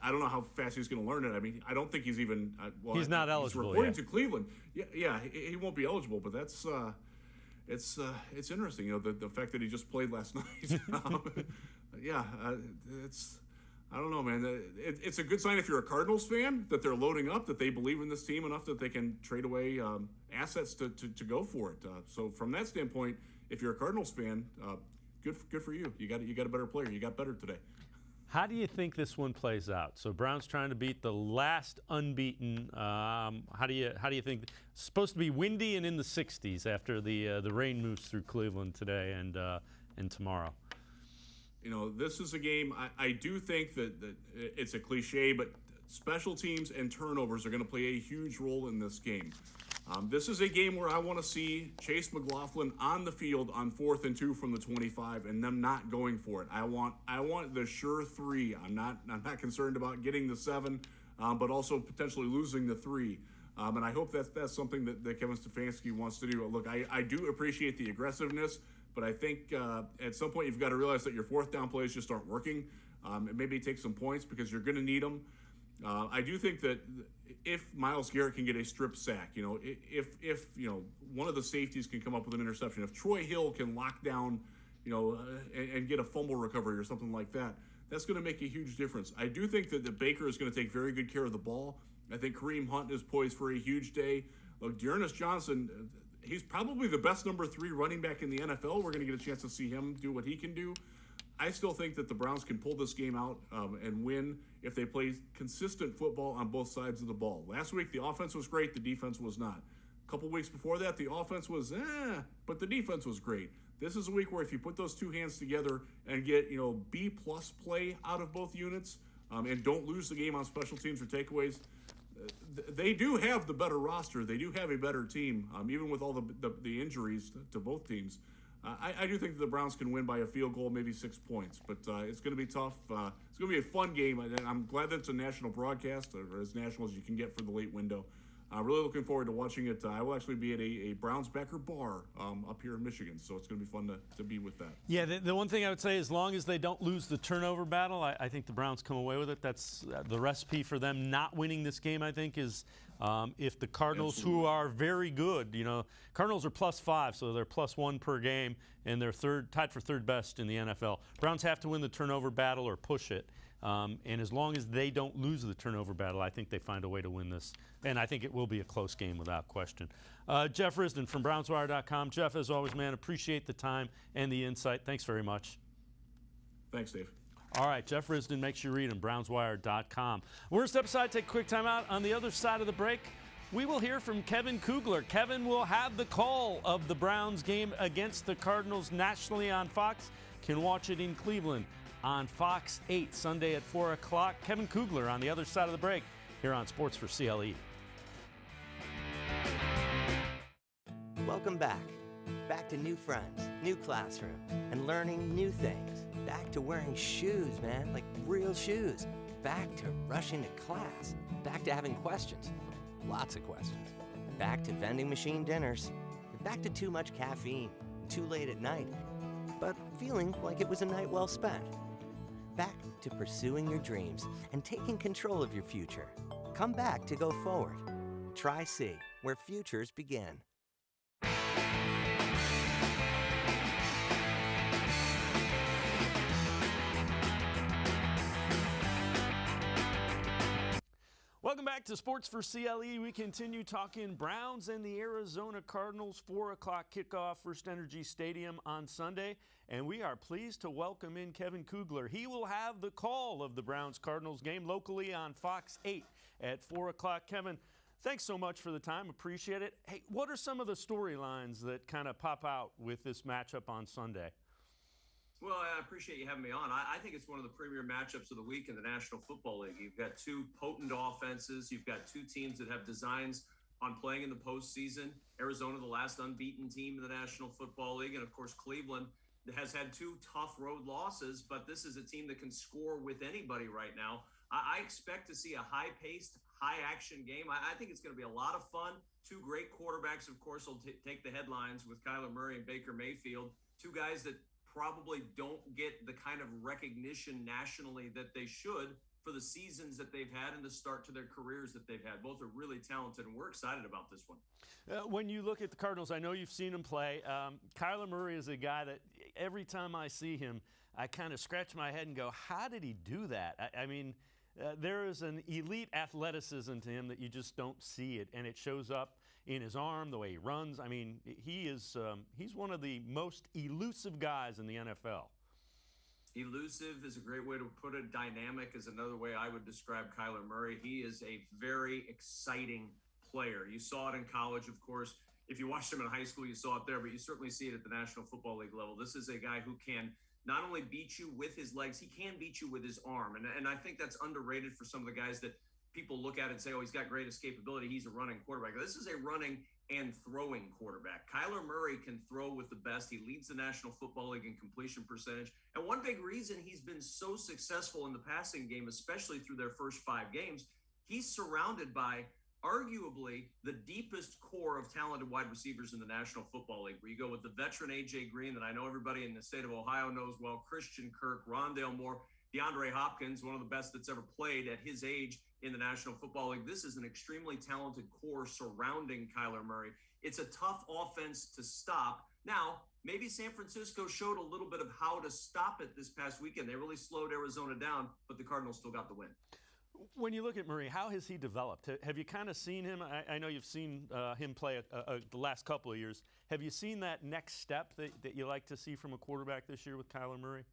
don't know how fast he's going to learn it. I mean, I don't think he's even. He's not eligible. He's reporting to Cleveland. Yeah, he won't be eligible. But that's it's interesting. You know, the fact that he just played last night. It's. I don't know, man. It's a good sign if you're a Cardinals fan that they're loading up, that they believe in this team enough that they can trade away assets to go for it. So from that standpoint, if you're a Cardinals fan, good for you. You got a better player. You got better today. How do you think this one plays out? So Browns trying to beat the last unbeaten. How do you think? It's supposed to be windy and in the 60s after the rain moves through Cleveland today and tomorrow. You know, this is a game. I do think that it's a cliche, but special teams and turnovers are going to play a huge role in this game. This is a game where I want to see Chase McLaughlin on the field on 4th and 2 from the 25, and them not going for it. I want the sure 3. I'm not concerned about getting the 7, but also potentially losing the 3. And I hope that's something that Kevin Stefanski wants to do. Look, I do appreciate the aggressiveness, but I think at some point you've got to realize that your 4th down plays just aren't working. And maybe take some points because you're going to need them. I do think that if Myles Garrett can get a strip sack, you know, if you know, one of the safeties can come up with an interception, if Troy Hill can lock down, you know, and get a fumble recovery or something like that, that's going to make a huge difference. I do think that Baker is going to take very good care of the ball. I think Kareem Hunt is poised for a huge day. Look, Dearness Johnson, he's probably the best number 3 running back in the NFL. We're going to get a chance to see him do what he can do. I still think that the Browns can pull this game out and win if they play consistent football on both sides of the ball. Last week, the offense was great. The defense was not. A couple weeks before that, the offense was but the defense was great. This is a week where if you put those two hands together and get, you know, B+ play out of both units and don't lose the game on special teams or takeaways, they do have the better roster. They do have a better team, even with all the injuries to both teams. I do think the Browns can win by a field goal, maybe 6 points, but it's going to be tough. It's going to be a fun game, and I'm glad that it's a national broadcast, or as national as you can get for the late window. really looking forward to watching it. I will actually be at a Browns-Becker bar up here in Michigan, so it's going to be fun to be with that. Yeah, the one thing I would say, as long as they don't lose the turnover battle, I think the Browns come away with it. That's the recipe for them not winning this game, I think, is if the Cardinals, who are very good, Cardinals are +5, so they're +1 per game, and they're tied for third best in the NFL. Browns have to win the turnover battle or push it. And as long as they don't lose the turnover battle, I think they find a way to win this. And I think it will be a close game without question. Jeff Risdon from BrownsWire.com. Jeff, as always, man, appreciate the time and the insight. Thanks very much. Thanks, Dave. All right, Jeff Risdon, make sure you read him, BrownsWire.com. We're going to step aside, take a quick time out. On the other side of the break, we will hear from Kevin Kugler. Kevin will have the call of the Browns game against the Cardinals nationally on Fox. Can watch it in Cleveland on Fox 8, Sunday at 4 o'clock. Kevin Kugler on the other side of the break here on Sports for CLE. Welcome back. Back to new friends, new classroom, and learning new things. Back to wearing shoes, man, like real shoes. Back to rushing to class. Back to having questions. Lots of questions. Back to vending machine dinners. Back to too much caffeine, too late at night, but feeling like it was a night well spent. Back to pursuing your dreams and taking control of your future. Come back to go forward. Try C, where futures begin. Welcome back to Sports for CLE. We continue talking Browns and the Arizona Cardinals. 4 o'clock kickoff, First Energy Stadium on Sunday. And we are pleased to welcome in Kevin Kugler. He will have the call of the Browns-Cardinals game locally on Fox 8 at 4 o'clock. Kevin, thanks so much for the time. Appreciate it. Hey, what are some of the storylines that kind of pop out with this matchup on Sunday? Well, I appreciate you having me on. I think it's one of the premier matchups of the week in the National Football League. You've got two potent offenses. You've got two teams that have designs on playing in the postseason. Arizona, the last unbeaten team in the National Football League. And, of course, Cleveland has had two tough road losses, but this is a team that can score with anybody right now. I expect to see a high-paced, high-action game. I think it's going to be a lot of fun. Two great quarterbacks, of course, will take the headlines with Kyla Murray and Baker Mayfield, two guys that probably don't get the kind of recognition nationally that they should for the seasons that they've had and the start to their careers that they've had. Both are really talented, and we're excited about this one. When you look at the Cardinals, I know you've seen him play. Kyla Murray is a guy that every time I see him, I kind of scratch my head and go, how did he do that? I mean, there is an elite athleticism to him that you just don't see it, and it shows up in his arm, the way he runs. I mean, he's one of the most elusive guys in the NFL. Elusive is a great way to put it. Dynamic is another way I would describe Kyler Murray. He is a very exciting player. You saw it in college, of course. If you watched him in high school, you saw it there, but you certainly see it at the National Football League level. This is a guy who can not only beat you with his legs, he can beat you with his arm. And I think that's underrated for some of the guys that people look at it and say, oh, he's got great escapability. He's a running quarterback. This is a running and throwing quarterback. Kyler Murray can throw with the best. He leads the National Football League in completion percentage. And one big reason he's been so successful in the passing game, especially through their first 5 games, he's surrounded by arguably the deepest core of talented wide receivers in the National Football League, where you go with the veteran A.J. Green that I know everybody in the state of Ohio knows well, Christian Kirk, Rondale Moore, DeAndre Hopkins, one of the best that's ever played at his age in the National Football League. This is an extremely talented core surrounding Kyler Murray. It's a tough offense to stop. Now, maybe San Francisco showed a little bit of how to stop it this past weekend. They really slowed Arizona down, but the Cardinals still got the win. When you look at Murray, how has he developed? Have you kind of seen him? I know you've seen him play the last couple of years. Have you seen that next step that you like to see from a quarterback this year with Kyler Murray?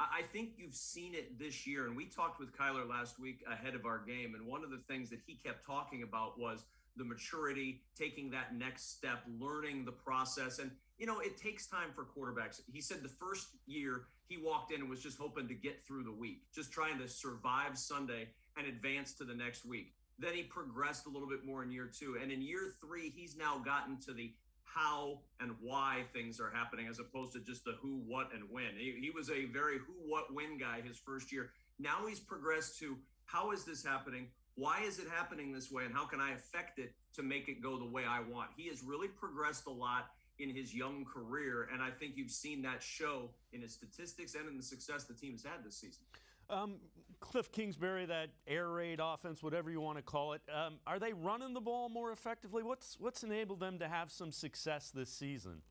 I think you've seen it this year, and we talked with Kyler last week ahead of our game, and one of the things that he kept talking about was the maturity, taking that next step, learning the process. And, you know, it takes time for quarterbacks. He said the first year he walked in and was just hoping to get through the week, just trying to survive Sunday and advance to the next week. Then he progressed a little bit more in year 2. And in year 3, he's now gotten to the how and why things are happening as opposed to just the who, what, and when. He was a very who, what, when guy his first year. Now he's progressed to how is this happening? why is it happening this way, and how can I affect it to make it go the way I want? He has really progressed a lot in his young career, and I think you've seen that show in his statistics and in the success the team has had this season. Cliff Kingsbury, that air raid offense, whatever you want to call it, are they running the ball more effectively? What's enabled them to have some success this season?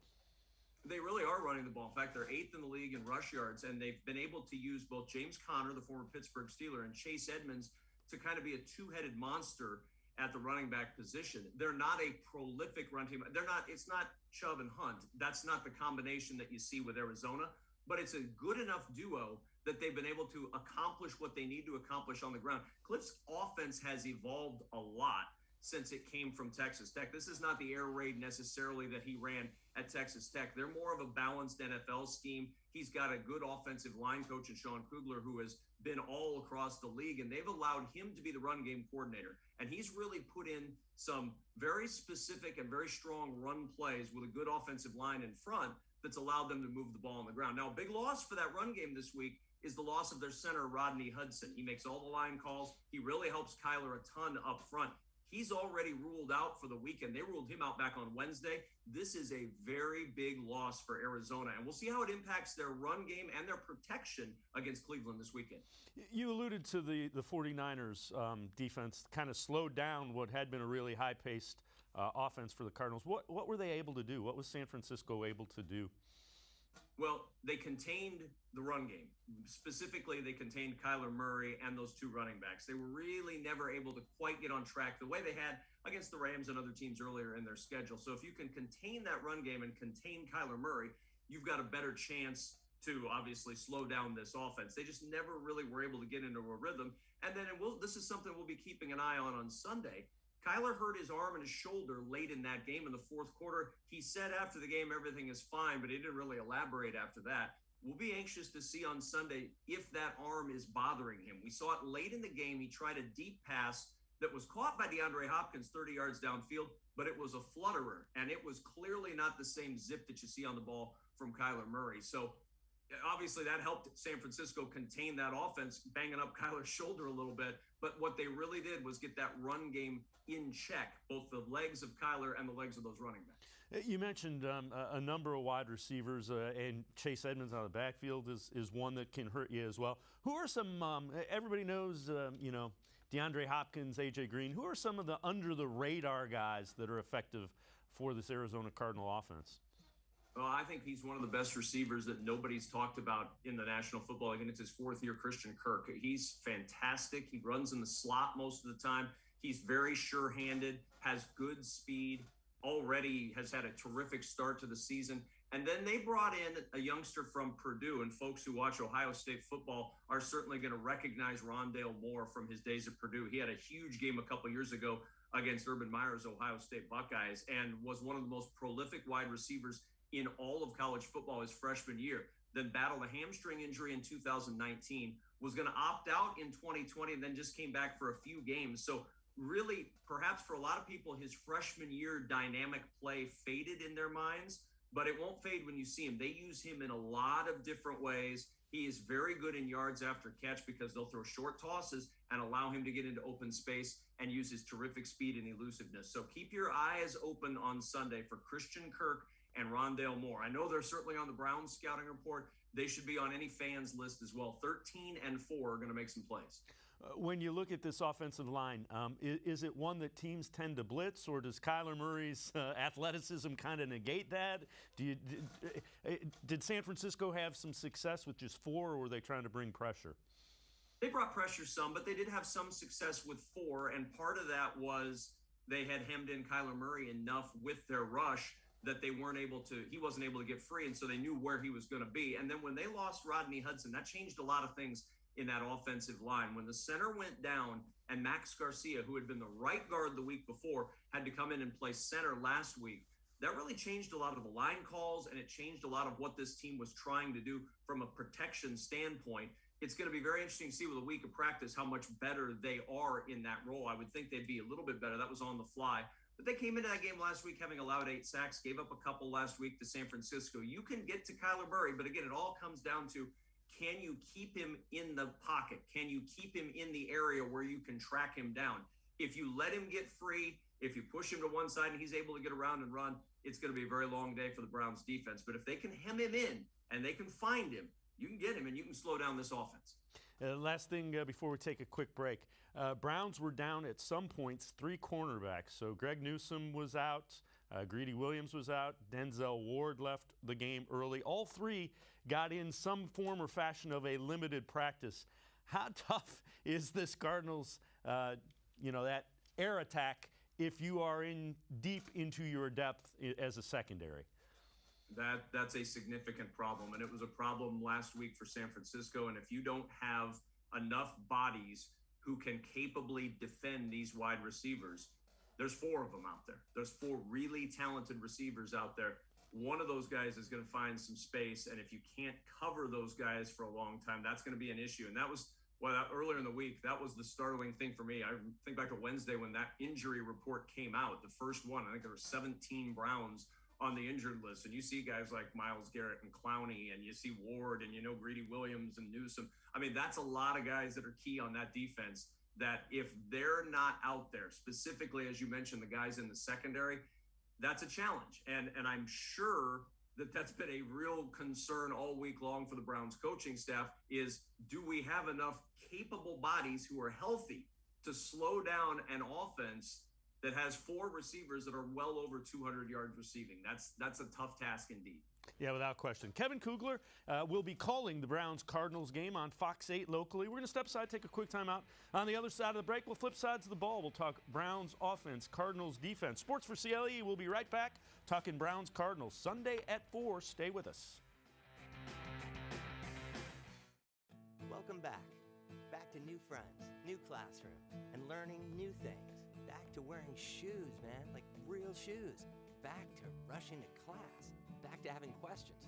They really are running the ball. In fact, they're 8th in the league in rush yards, and they've been able to use both James Conner, the former Pittsburgh Steeler, and Chase Edmonds to kind of be a two-headed monster at the running back position. They're not a prolific run team. It's not Chubb and Hunt. That's not the combination that you see with Arizona, but it's a good enough duo that they've been able to accomplish what they need to accomplish on the ground. Cliff's offense has evolved a lot since it came from Texas Tech. This is not the air raid necessarily that he ran at Texas Tech. They're more of a balanced NFL scheme. He's got a good offensive line coach in Kevin Kugler, who has been all across the league, and they've allowed him to be the run game coordinator. And he's really put in some very specific and very strong run plays with a good offensive line in front that's allowed them to move the ball on the ground. Now, a big loss for that run game this week is the loss of their center, Rodney Hudson. He makes all the line calls. He really helps Kyler a ton up front. He's already ruled out for the weekend. They ruled him out back on Wednesday. This is a very big loss for Arizona, and we'll see how it impacts their run game and their protection against Cleveland this weekend. You alluded to the 49ers defense kind of slowed down what had been a really high-paced offense for the Cardinals. What were they able to do? What was San Francisco able to do? Well, they contained the run game. Specifically, they contained Kyla Murray and those two running backs. They were really never able to quite get on track the way they had against the Rams and other teams earlier in their schedule. So if you can contain that run game and contain Kyla Murray, you've got a better chance to obviously slow down this offense. They just never really were able to get into a rhythm. And then this is something we'll be keeping an eye on Sunday. Kyler hurt his arm and his shoulder late in that game in the fourth quarter. He said after the game everything is fine, but he didn't really elaborate after that. We'll be anxious to see on Sunday if that arm is bothering him. We saw it late in the game. He tried a deep pass that was caught by DeAndre Hopkins 30 yards downfield, but it was a flutterer, and it was clearly not the same zip that you see on the ball from Kyler Murray. So obviously that helped San Francisco contain that offense, banging up Kyler's shoulder a little bit. But what they really did was get that run game in check, both the legs of Kyler and the legs of those running backs. You mentioned a number of wide receivers, and Chase Edmonds out of the backfield is one that can hurt you as well. Who are some, everybody knows, DeAndre Hopkins, A.J. Green. Who are some of the under-the-radar guys that are effective for this Arizona Cardinal offense? Well, I think he's one of the best receivers that nobody's talked about in the National Football League, and it's his fourth year, Christian Kirk. He's fantastic. He runs in the slot most of the time. He's very sure-handed, has good speed, already has had a terrific start to the season. And then they brought in a youngster from Purdue, and folks who watch Ohio State football are certainly going to recognize Rondale Moore from his days at Purdue. He had a huge game a couple years ago against Urban Meyer's Ohio State Buckeyes and was one of the most prolific wide receivers in all of college football his freshman year. Then battled a hamstring injury in 2019, was going to opt out in 2020, and then just came back for a few games. So really, perhaps for a lot of people, his freshman year dynamic play faded in their minds, but it won't fade when you see him. They use him in a lot of different ways. He is very good in yards after catch because they'll throw short tosses and allow him to get into open space and use his terrific speed and elusiveness. So keep your eyes open on Sunday for Christian Kirk and Rondale Moore. I know they're certainly on the Browns scouting report. They should be on any fans list as well. 13 and 4 are going to make some plays. When you look at this offensive line, is it one that teams tend to blitz, or does Kyler Murray's athleticism kind of negate that? Did San Francisco have some success with just 4, or were they trying to bring pressure? They brought pressure some, but they did have some success with 4, and part of that was they had hemmed in Kyler Murray enough with their rush that he wasn't able to get free, and so they knew where he was going to be. And then when they lost Rodney Hudson, that changed a lot of things in that offensive line. When the center went down and Max Garcia, who had been the right guard the week before, had to come in and play center last week, that really changed a lot of the line calls, and it changed a lot of what this team was trying to do from a protection standpoint. It's going to be very interesting to see with a week of practice how much better they are in that role. I would think they'd be a little bit better. That was on the fly. But they came into that game last week having allowed 8 sacks, gave up a couple last week to San Francisco. You can get to Kyler Murray, but again, it all comes down to can you keep him in the pocket? Can you keep him in the area where you can track him down? If you let him get free, if you push him to one side and he's able to get around and run, it's going to be a very long day for the Browns defense. But if they can hem him in and they can find him, you can get him and you can slow down this offense. Last thing before we take a quick break. Browns were down at some points 3 cornerbacks. So Greg Newsome was out, Greedy Williams was out, Denzel Ward left the game early. All 3 got in some form or fashion of a limited practice. How tough is this Cardinals, that air attack if you are in deep into your depth as a secondary? That's a significant problem, and it was a problem last week for San Francisco. And if you don't have enough bodies who can capably defend these wide receivers, there's 4 of them out there. There's 4 really talented receivers out there. One of those guys is going to find some space, and if you can't cover those guys for a long time, that's going to be an issue. And that was earlier in the week, that was the startling thing for me. I think back to Wednesday when that injury report came out, the first one. I think there were 17 Browns on the injured list, and you see guys like Myles Garrett and Clowney, and you see Ward, and Greedy Williams and Newsome. I mean, that's a lot of guys that are key on that defense, that if they're not out there, specifically, as you mentioned, the guys in the secondary, that's a challenge. And I'm sure that's been a real concern all week long for the Browns coaching staff is, do we have enough capable bodies who are healthy to slow down an offense that has 4 receivers that are well over 200 yards receiving? That's a tough task indeed. Yeah, without question. Kevin Kugler will be calling the Browns-Cardinals game on Fox 8 locally. We're going to step aside, take a quick time out. On the other side of the break, we'll flip sides of the ball. We'll talk Browns offense, Cardinals defense. Sports4CLE will be right back talking Browns-Cardinals Sunday at 4. Stay with us. Welcome back. Back to new friends, new classroom, and learning new things. Back to wearing shoes, man, like real shoes. Back to rushing to class. Back to having questions.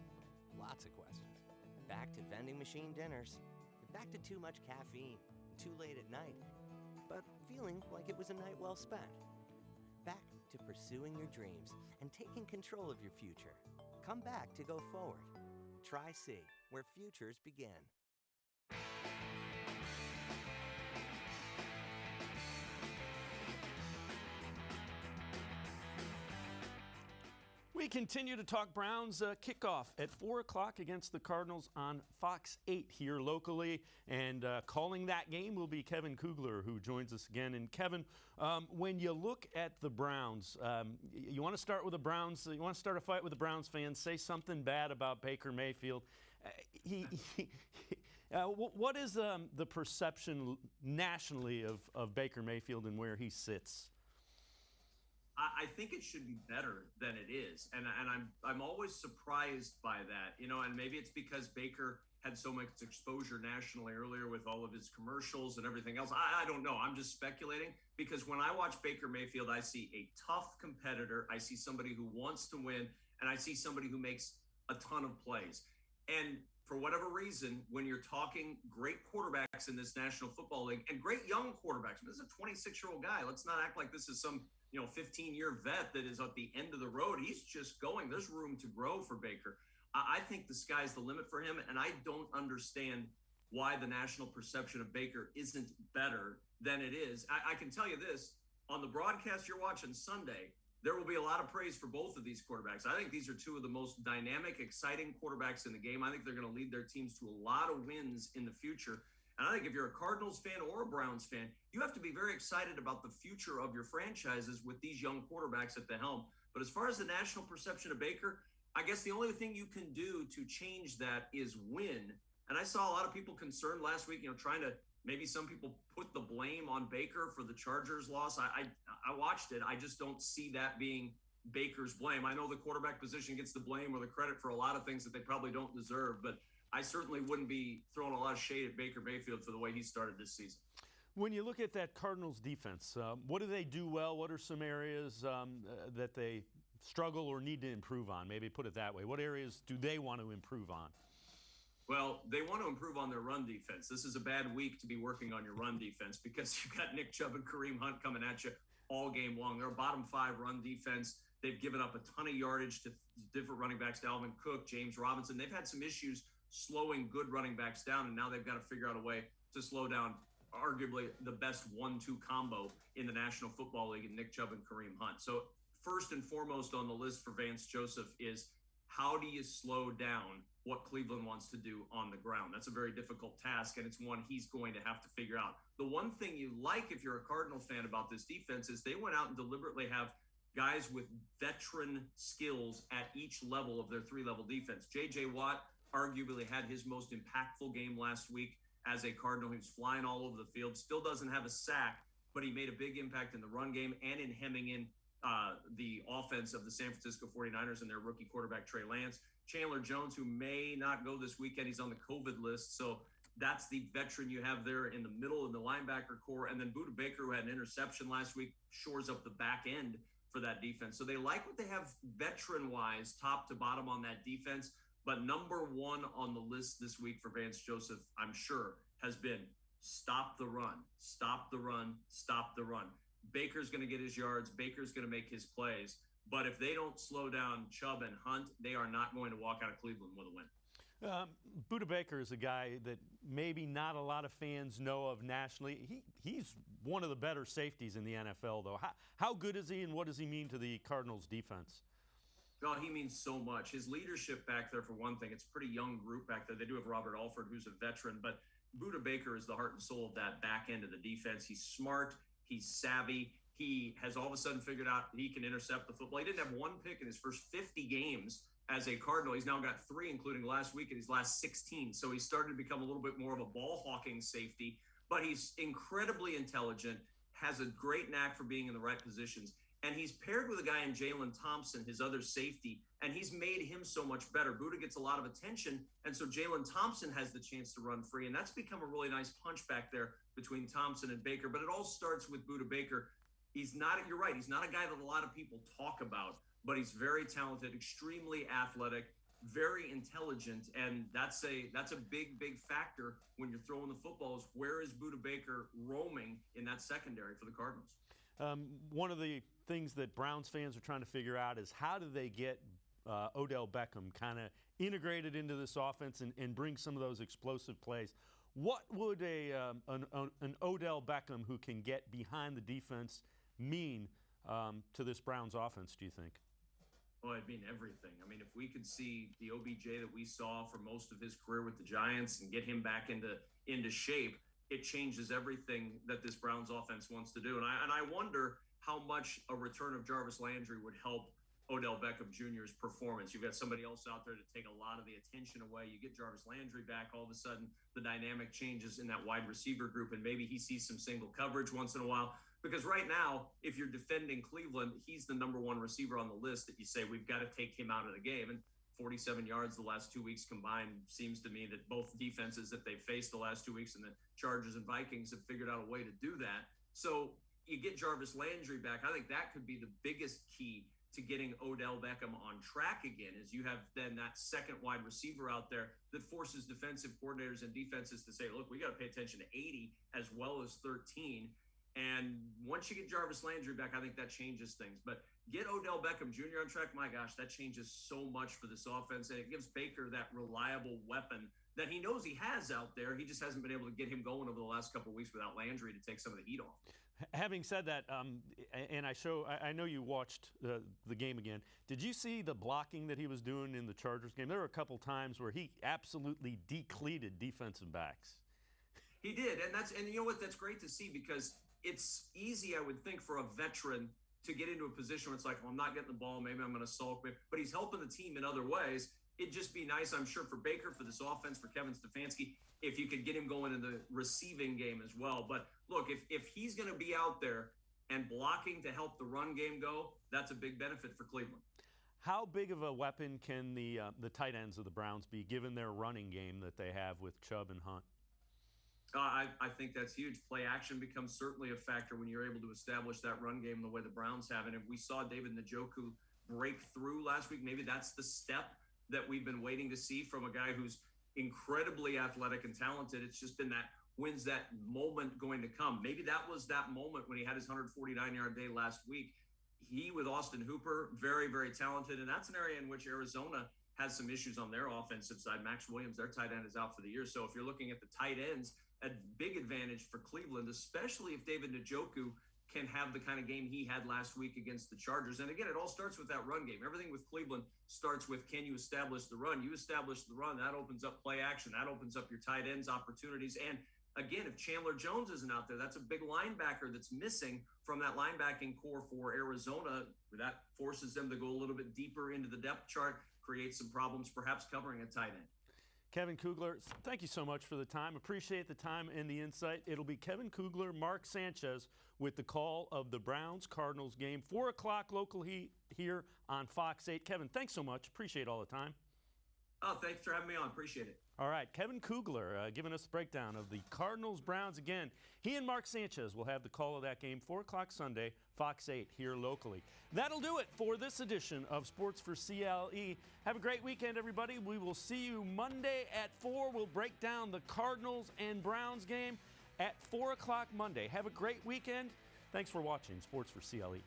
Lots of questions. Back to vending machine dinners. Back to too much caffeine. Too late at night. But feeling like it was a night well spent. Back to pursuing your dreams and taking control of your future. Come back to go forward. Try C, where futures begin. We continue to talk Browns kickoff at 4 o'clock against the Cardinals on Fox 8 here locally. And calling that game will be Kevin Kugler, who joins us again. And Kevin, when you look at the Browns, you want to start with the Browns, you want to start a fight with the Browns fans, say something bad about Baker Mayfield. What is the perception nationally of Baker Mayfield and where he sits? I think it should be better than it is, and I'm always surprised by that, and maybe it's because Baker had so much exposure nationally earlier with all of his commercials and everything else. I don't know. I'm just speculating, because when I watch Baker Mayfield, I see a tough competitor. I see somebody who wants to win, and I see somebody who makes a ton of plays. And for whatever reason, when you're talking great quarterbacks in this National Football League and great young quarterbacks, this is a 26-year-old guy. Let's not act like this is some 15-year vet that is at the end of the road. He's just going. There's room to grow for Baker. I think the sky's the limit for him, and I don't understand why the national perception of Baker isn't better than it is. I can tell you this, on the broadcast you're watching Sunday, there will be a lot of praise for both of these quarterbacks. I think these are 2 of the most dynamic, exciting quarterbacks in the game. I think they're going to lead their teams to a lot of wins in the future. And I think if you're a Cardinals fan or a Browns fan, you have to be very excited about the future of your franchises with these young quarterbacks at the helm. But as far as the national perception of Baker, I guess the only thing you can do to change that is win. And I saw a lot of people concerned last week, trying to, maybe some people put the blame on Baker for the Chargers loss. I watched it. I just don't see that being Baker's blame. I know the quarterback position gets the blame or the credit for a lot of things that they probably don't deserve, but I certainly wouldn't be throwing a lot of shade at Baker Mayfield for the way he started this season. When you look at that Cardinals defense, what do they do well? What are some areas that they struggle or need to improve on? Maybe put it that way. What areas do they want to improve on? Well, they want to improve on their run defense. This is a bad week to be working on your run defense because you've got Nick Chubb and Kareem Hunt coming at you all game long. They're a bottom 5 run defense. They've given up a ton of yardage to different running backs, Dalvin Cook, James Robinson. They've had some issues slowing good running backs down, and now they've got to figure out a way to slow down arguably the best 1-2 combo in the National Football League in Nick Chubb and Kareem Hunt. So first and foremost on the list for Vance Joseph is, how do you slow down what Cleveland wants to do on the ground? That's a very difficult task, and it's one he's going to have to figure out. The one thing you like if you're a Cardinal fan about this defense is they went out and deliberately have guys with veteran skills at each level of their three-level defense. J.J. Watt arguably had his most impactful game last week as a Cardinal. He was flying all over the field, still doesn't have a sack, but he made a big impact in the run game and in hemming in the offense of the San Francisco 49ers and their rookie quarterback, Trey Lance. Chandler Jones, who may not go this weekend, he's on the COVID list. So that's the veteran you have there in the middle in the linebacker core. And then Buda Baker, who had an interception last week, shores up the back end for that defense. So they like what they have veteran-wise, top to bottom on that defense. But number one on the list this week for Vance Joseph, I'm sure, has been stop the run, stop the run, stop the run. Baker's going to get his yards. Baker's going to make his plays. But if they don't slow down Chubb and Hunt, they are not going to walk out of Cleveland with a win. Buda Baker is a guy that maybe not a lot of fans know of nationally. He's one of the better safeties in the NFL, though. How good is he, and what does he mean to the Cardinals defense? Well, he means so much. His leadership back there, for one thing, it's a pretty young group back there. They do have Robert Alford, who's a veteran, but Buda Baker is the heart and soul of that back end of the defense. He's smart. He's savvy. He has all of a sudden figured out he can intercept the football. He didn't have one pick in his first 50 games as a Cardinal. He's now got 3, including last week in his last 16. So he's started to become a little bit more of a ball hawking safety, but he's incredibly intelligent, has a great knack for being in the right positions. And he's paired with a guy in Jalen Thompson, his other safety, and he's made him so much better. Buda gets a lot of attention, and so Jalen Thompson has the chance to run free, and that's become a really nice punch back there between Thompson and Baker. But it all starts with Buda Baker. He's not, you're right, he's not a guy that a lot of people talk about, but he's very talented, extremely athletic, very intelligent, and that's a big, big factor when you're throwing the football is where is Buda Baker roaming in that secondary for the Cardinals. One of the things that Browns fans are trying to figure out is how do they get Odell Beckham kind of integrated into this offense and bring some of those explosive plays. What would an Odell Beckham who can get behind the defense mean to this Browns offense, do you think? Well, it'd mean everything. I mean, if we could see the OBJ that we saw for most of his career with the Giants and get him back into shape, it changes everything that this Browns offense wants to do. And I wonder how much a return of Jarvis Landry would help Odell Beckham Jr.'s performance. You've got somebody else out there to take a lot of the attention away. You get Jarvis Landry back, all of a sudden the dynamic changes in that wide receiver group, and maybe he sees some single coverage once in a while. Because right now, if you're defending Cleveland, he's the number one receiver on the list that you say, we've got to take him out of the game. And 47 yards the last 2 weeks combined seems to me that both defenses that they've faced the last 2 weeks, and the Chargers and Vikings, have figured out a way to do that. So you get Jarvis Landry back. I think that could be the biggest key to getting Odell Beckham on track again, is you have then that second wide receiver out there that forces defensive coordinators and defenses to say, look, we got to pay attention to 80 as well as 13. And once you get Jarvis Landry back, I think that changes things. But get Odell Beckham Jr. on track, my gosh, that changes so much for this offense. And it gives Baker that reliable weapon that he knows he has out there. He just hasn't been able to get him going over the last couple of weeks without Landry to take some of the heat off. Having said that, and I know you watched the game again. Did you see the blocking that he was doing in the Chargers game? There were a couple times where he absolutely decleated defensive backs. He did, and you know what? That's great to see, because it's easy, I would think, for a veteran to get into a position where it's like, well, I'm not getting the ball, maybe I'm going to sulk, but he's helping the team in other ways. It'd just be nice, I'm sure, for Baker, for this offense, for Kevin Stefanski, if you could get him going in the receiving game as well. But look, if he's going to be out there and blocking to help the run game go, that's a big benefit for Cleveland. How big of a weapon can the tight ends of the Browns be, given their running game that they have with Chubb and Hunt? I think that's huge. Play action becomes certainly a factor when you're able to establish that run game the way the Browns have. And if we saw David Njoku break through last week, maybe that's the step that we've been waiting to see from a guy who's incredibly athletic and talented. It's just been that, when's that moment going to come? Maybe that was that moment when he had his 149-yard day last week. He, with Austin Hooper, very, very talented. And that's an area in which Arizona has some issues on their offensive side. Max Williams, their tight end, is out for the year. So if you're looking at the tight ends, a big advantage for Cleveland, especially if David Njoku can have the kind of game he had last week against the Chargers. And again, it all starts with that run game. Everything with Cleveland starts with, can you establish the run? You establish the run, that opens up play action. That opens up your tight ends opportunities. And again, if Chandler Jones isn't out there, that's a big linebacker that's missing from that linebacking core for Arizona. That forces them to go a little bit deeper into the depth chart, create some problems, perhaps covering a tight end. Kevin Kugler, thank you so much for the time. Appreciate the time and the insight. It'll be Kevin Kugler, Mark Sanchez with the call of the Browns-Cardinals game, 4 o'clock local heat here on Fox 8. Kevin, thanks so much. Appreciate all the time. Oh, thanks for having me on. Appreciate it. All right, Kevin Kugler giving us the breakdown of the Cardinals-Browns again. He and Mark Sanchez will have the call of that game, 4 o'clock Sunday, Fox 8 here locally. That'll do it for this edition of Sports for CLE. Have a great weekend, everybody. We will see you Monday at 4. We'll break down the Cardinals and Browns game at 4 o'clock Monday. Have a great weekend. Thanks for watching Sports for CLE.